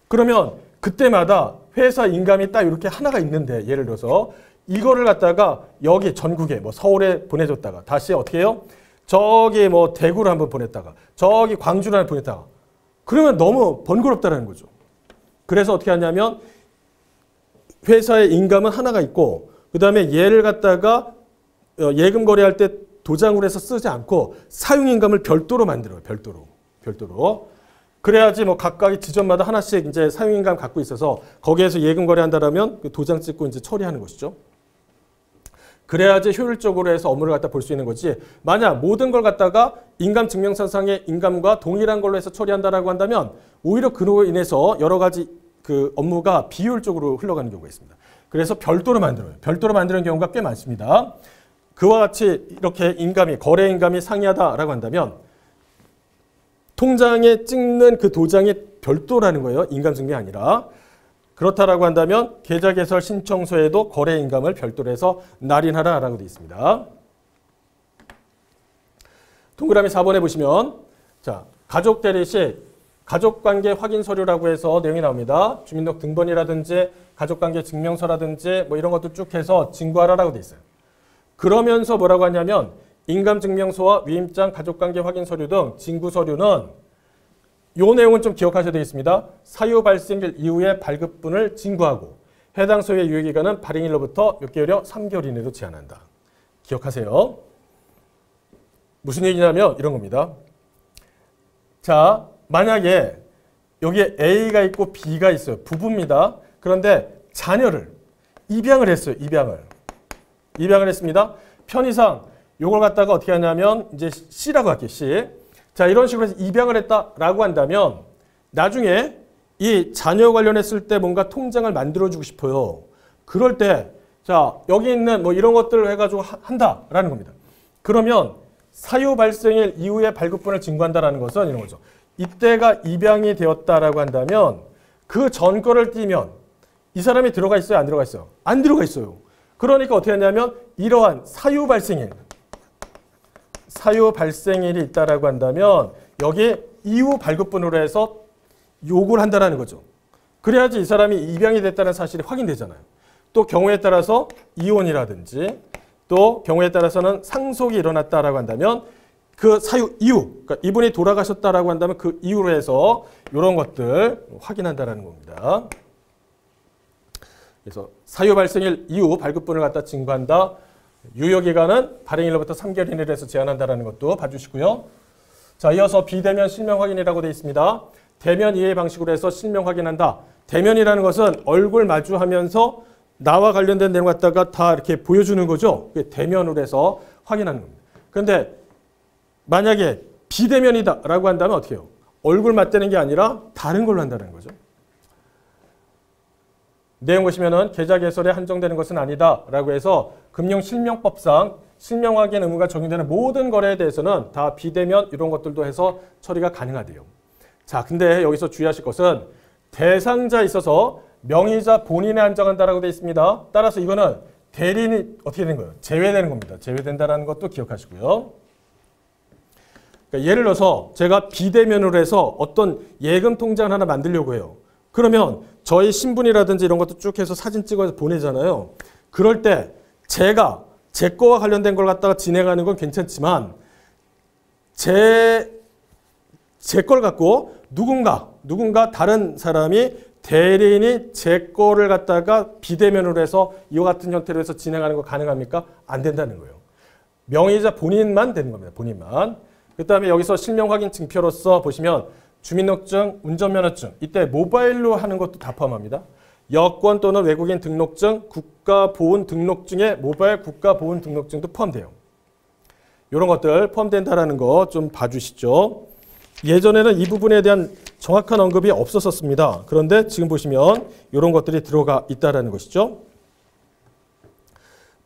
그러면 그때마다 회사 인감이 딱 이렇게 하나가 있는데 예를 들어서 이거를 갖다가 여기 전국에 뭐 서울에 보내줬다가 다시 어떻게 해요? 저기 뭐 대구를 한번 보냈다가 저기 광주를 한번 보냈다가 그러면 너무 번거롭다는 거죠. 그래서 어떻게 하냐면 회사의 인감은 하나가 있고 그 다음에 얘를 갖다가 예금 거래할 때 도장으로 해서 쓰지 않고 사용인감을 별도로 만들어요. 별도로. 그래야지 뭐 각각의 지점마다 하나씩 이제 사용인감 갖고 있어서 거기에서 예금 거래한다라면 그 도장 찍고 이제 처리하는 것이죠. 그래야지 효율적으로 해서 업무를 갖다 볼 수 있는 거지. 만약 모든 걸 갖다가 인감증명서상의 인감과 동일한 걸로 해서 처리한다라고 한다면 오히려 그로 인해서 여러 가지 그 업무가 비효율적으로 흘러가는 경우가 있습니다. 그래서 별도로 만들어요. 별도로 만드는 경우가 꽤 많습니다. 그와 같이 이렇게 인감이 거래인감이 상이하다라고 한다면 통장에 찍는 그 도장이 별도라는 거예요. 인감증명이 아니라. 그렇다라고 한다면 계좌 개설 신청서에도 거래인감을 별도로 해서 날인하라라고 되어 있습니다. 동그라미 4번에 보시면 자, 가족 대리식 가족관계 확인 서류라고 해서 내용이 나옵니다. 주민등록 등본이라든지 가족관계 증명서라든지 뭐 이런 것도 쭉 해서 증거하라라고 되어 있어요. 그러면서 뭐라고 하냐면 인감증명서와 위임장, 가족관계 확인 서류 등 징구 서류는 이 내용은 좀 기억하셔야 되겠습니다. 사유 발생일 이후에 발급분을 징구하고 해당 소유의 유효기간은 발행일로부터 몇 개월이요? 3개월 이내로 제한한다. 기억하세요. 무슨 얘기냐면 이런 겁니다. 자, 만약에 여기에 A가 있고 B가 있어요. 부부입니다. 그런데 자녀를 입양을 했어요. 입양을 했습니다. 편의상 요걸 갖다가 어떻게 하냐면 이제 C라고 할게요. C. 자, 이런 식으로 해서 입양을 했다라고 한다면 나중에 이 자녀 관련했을 때 뭔가 통장을 만들어주고 싶어요. 그럴 때 자, 여기 있는 뭐 이런 것들을 해가지고 한다라는 겁니다. 그러면 사유 발생일 이후에 발급분을 징구한다라는 것은 이런 거죠. 이때가 입양이 되었다라고 한다면 그 전 거를 띄면 이 사람이 들어가 있어요? 안 들어가 있어요? 안 들어가 있어요. 그러니까 어떻게 하냐면 이러한 사유 발생일이 있다라고 한다면 여기 이후 발급분으로 해서 요구를 한다라는 거죠. 그래야지 이 사람이 입양이 됐다는 사실이 확인되잖아요. 또 경우에 따라서 이혼이라든지 또 경우에 따라서는 상속이 일어났다라고 한다면 그 사유 이유, 그러니까 이분이 돌아가셨다라고 한다면 그 이유로 해서 이런 것들 확인한다라는 겁니다. 그래서 사유 발생일 이후 발급분을 갖다 징구한다. 유효기간은 발행일로부터 3개월 이내로 해서 제한한다라는 것도 봐주시고요. 자, 이어서 비대면 실명 확인이라고 되어 있습니다. 대면 이해 방식으로 해서 실명 확인한다. 대면이라는 것은 얼굴 마주하면서 나와 관련된 내용 갖다가 다 이렇게 보여주는 거죠. 대면으로 해서 확인하는 겁니다. 그런데 만약에 비대면이다라고 한다면 어떻게 해요? 얼굴 맞대는 게 아니라 다른 걸로 한다는 거죠. 내용 보시면은 계좌 개설에 한정되는 것은 아니다라고 해서 금융실명법상 실명 확인 의무가 적용되는 모든 거래에 대해서는 다 비대면 이런 것들도 해서 처리가 가능하대요. 자, 근데 여기서 주의하실 것은 대상자에 있어서 명의자 본인에 한정한다라고 되어 있습니다. 따라서 이거는 대리인이 어떻게 되는 거예요? 제외되는 겁니다. 제외된다라는 것도 기억하시고요. 그러니까 예를 들어서 제가 비대면으로 해서 어떤 예금 통장을 하나 만들려고 해요. 그러면 저희 신분이라든지 이런 것도 쭉 해서 사진 찍어서 보내잖아요. 그럴 때 제가 제 거와 관련된 걸 갖다가 진행하는 건 괜찮지만 제 걸 갖고 누군가 다른 사람이 대리인이 제 거를 갖다가 비대면으로 해서 이와 같은 형태로 해서 진행하는 거 가능합니까? 안 된다는 거예요. 명의자 본인만 되는 겁니다. 본인만. 그 다음에 여기서 실명 확인 증표로서 보시면 주민등록증, 운전면허증, 이때 모바일로 하는 것도 다 포함합니다. 여권 또는 외국인 등록증, 국가보훈 등록증에 모바일 국가보훈 등록증도 포함돼요. 이런 것들 포함된다는 거 좀 봐주시죠. 예전에는 이 부분에 대한 정확한 언급이 없었습니다. 그런데 지금 보시면 이런 것들이 들어가 있다는 것이죠.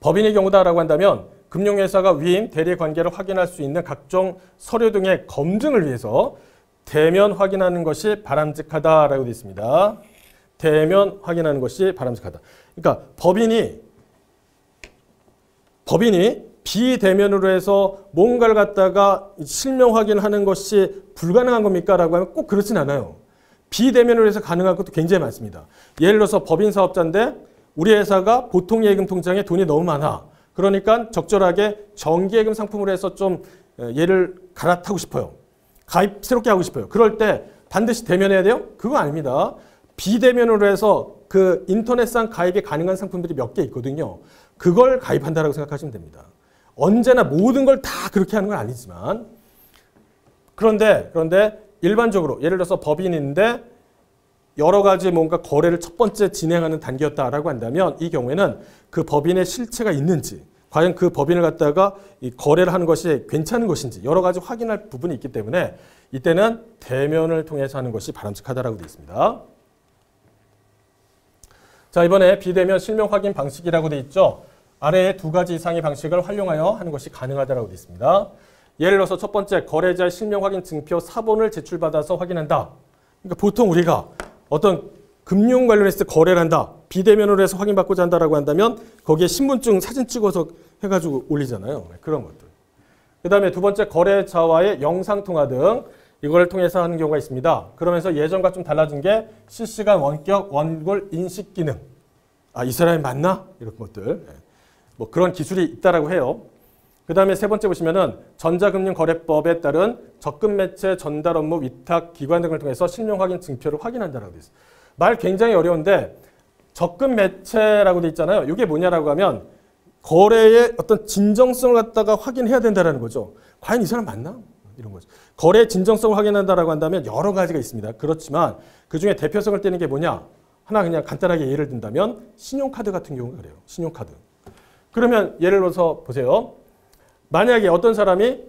법인의 경우다라고 한다면 금융회사가 위임, 대리 관계를 확인할 수 있는 각종 서류 등의 검증을 위해서 대면 확인하는 것이 바람직하다라고 되어 있습니다. 대면 확인하는 것이 바람직하다. 그러니까 법인이 비대면으로 해서 뭔가를 갖다가 실명 확인하는 것이 불가능한 겁니까? 라고 하면 꼭 그렇진 않아요. 비대면으로 해서 가능한 것도 굉장히 많습니다. 예를 들어서 법인 사업자인데 우리 회사가 보통 예금 통장에 돈이 너무 많아. 그러니까 적절하게 정기예금 상품으로 해서 좀 얘를 갈아타고 싶어요. 가입 새롭게 하고 싶어요. 그럴 때 반드시 대면해야 돼요? 그거 아닙니다. 비대면으로 해서 그 인터넷상 가입이 가능한 상품들이 몇 개 있거든요. 그걸 가입한다라고 생각하시면 됩니다. 언제나 모든 걸 다 그렇게 하는 건 아니지만 그런데 일반적으로 예를 들어서 법인인데 여러 가지 뭔가 거래를 첫 번째 진행하는 단계였다라고 한다면 이 경우에는 그 법인의 실체가 있는지 과연 그 법인을 갖다가 이 거래를 하는 것이 괜찮은 것인지 여러 가지 확인할 부분이 있기 때문에 이때는 대면을 통해서 하는 것이 바람직하다라고 되어 있습니다. 자, 이번에 비대면 실명 확인 방식이라고 되어 있죠. 아래의 두 가지 이상의 방식을 활용하여 하는 것이 가능하다고 되어 있습니다. 예를 들어서 첫 번째, 거래자의 실명 확인 증표 사본을 제출받아서 확인한다. 그러니까 보통 우리가 어떤 금융 관련해서 거래를 한다. 비대면으로 해서 확인받고자 한다라고 한다면 거기에 신분증 사진 찍어서 해가지고 올리잖아요. 그런 것들. 그 다음에 두 번째, 거래자와의 영상통화 등 이걸 통해서 하는 경우가 있습니다. 그러면서 예전과 좀 달라진 게 실시간 원격 원골 인식 기능. 아, 이 사람이 맞나? 이런 것들. 뭐 그런 기술이 있다라고 해요. 그 다음에 세 번째 보시면은 전자금융거래법에 따른 적금 매체 전달 업무 위탁 기관 등을 통해서 실명 확인 증표를 확인한다라고 되어 있어요. 말 굉장히 어려운데 적금 매체라고 되어 있잖아요. 이게 뭐냐라고 하면 거래의 어떤 진정성을 갖다가 확인해야 된다는 거죠. 과연 이 사람 맞나? 이런 거죠. 거래의 진정성을 확인한다라고 한다면 여러 가지가 있습니다. 그렇지만 그중에 대표성을 떼는 게 뭐냐? 하나 그냥 간단하게 예를 든다면 신용카드 같은 경우가 그래요. 신용카드. 그러면 예를 들어서 보세요. 만약에 어떤 사람이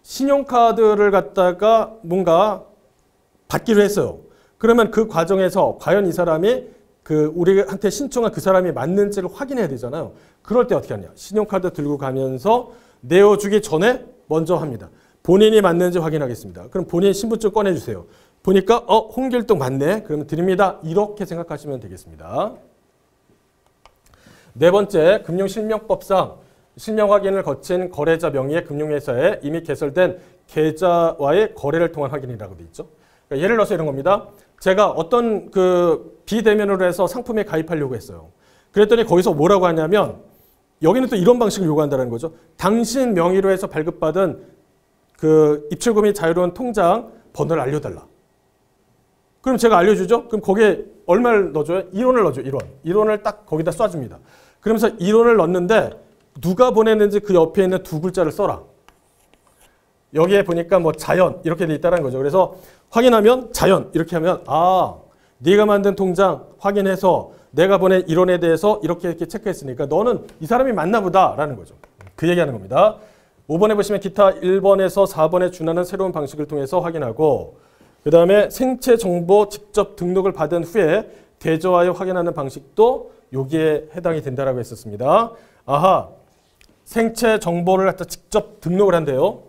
신용카드를 갖다가 뭔가 받기로 했어요. 그러면 그 과정에서 과연 이 사람이 우리한테 신청한 그 사람이 맞는지를 확인해야 되잖아요. 그럴 때 어떻게 하냐. 신용카드 들고 가면서 내어주기 전에 먼저 합니다. 본인이 맞는지 확인하겠습니다. 그럼 본인 신분증 꺼내주세요. 보니까 홍길동 맞네. 그러면 드립니다. 이렇게 생각하시면 되겠습니다. 네 번째, 금융실명법상 실명 확인을 거친 거래자 명의의 금융회사에 이미 개설된 계좌와의 거래를 통한 확인이라고 되어 있죠. 그러니까 예를 들어서 이런 겁니다. 제가 어떤 그 비대면으로 해서 상품에 가입하려고 했어요. 그랬더니 거기서 뭐라고 하냐면 여기는 또 이런 방식을 요구한다는 거죠. 당신 명의로 해서 발급받은 그 입출금 및 자유로운 통장 번호를 알려달라. 그럼 제가 알려주죠? 그럼 거기에 얼마를 넣어줘요? 1원을 넣어줘요. 1원. 1원을 딱 거기다 쏴줍니다. 그러면서 1원을 넣는데 누가 보냈는지 그 옆에 있는 두 글자를 써라. 여기에 보니까 뭐 자연 이렇게 돼 있다는 거죠. 그래서 확인하면 자연 이렇게 하면 아, 네가 만든 통장 확인해서 내가 보낸 1원에 대해서 이렇게 체크했으니까 너는 이 사람이 맞나 보다라는 거죠. 그 얘기하는 겁니다. 5번에 보시면 기타 1번에서 4번에 준하는 새로운 방식을 통해서 확인하고 그 다음에 생체 정보 직접 등록을 받은 후에 대조하여 확인하는 방식도 여기에 해당이 된다라고 했었습니다. 아하, 생체 정보를 갖다 직접 등록을 한대요.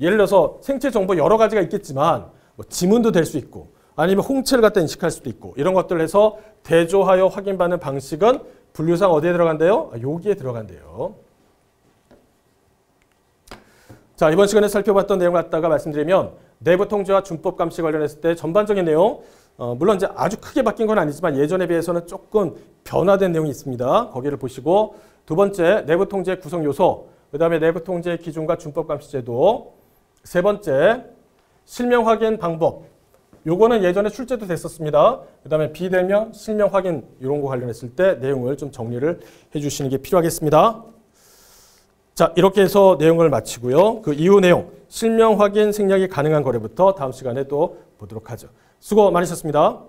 예를 들어서 생체 정보 여러 가지가 있겠지만 뭐 지문도 될 수 있고 아니면 홍채를 갖다 인식할 수도 있고 이런 것들을 해서 대조하여 확인받는 방식은 분류상 어디에 들어간대요? 여기에 들어간대요. 자, 이번 시간에 살펴봤던 내용 갖다가 말씀드리면 내부 통제와 준법 감시 관련했을 때 전반적인 내용 물론 이제 아주 크게 바뀐 건 아니지만 예전에 비해서는 조금 변화된 내용이 있습니다. 거기를 보시고 두 번째 내부 통제 구성 요소, 그 다음에 내부 통제 기준과 준법 감시 제도, 세 번째 실명 확인 방법. 요거는 예전에 출제도 됐었습니다. 그 다음에 비대면 실명 확인 이런 거 관련했을 때 내용을 좀 정리를 해주시는 게 필요하겠습니다. 자, 이렇게 해서 내용을 마치고요. 그 이후 내용, 실명 확인 생략이 가능한 거래부터 다음 시간에 또 보도록 하죠. 수고 많으셨습니다.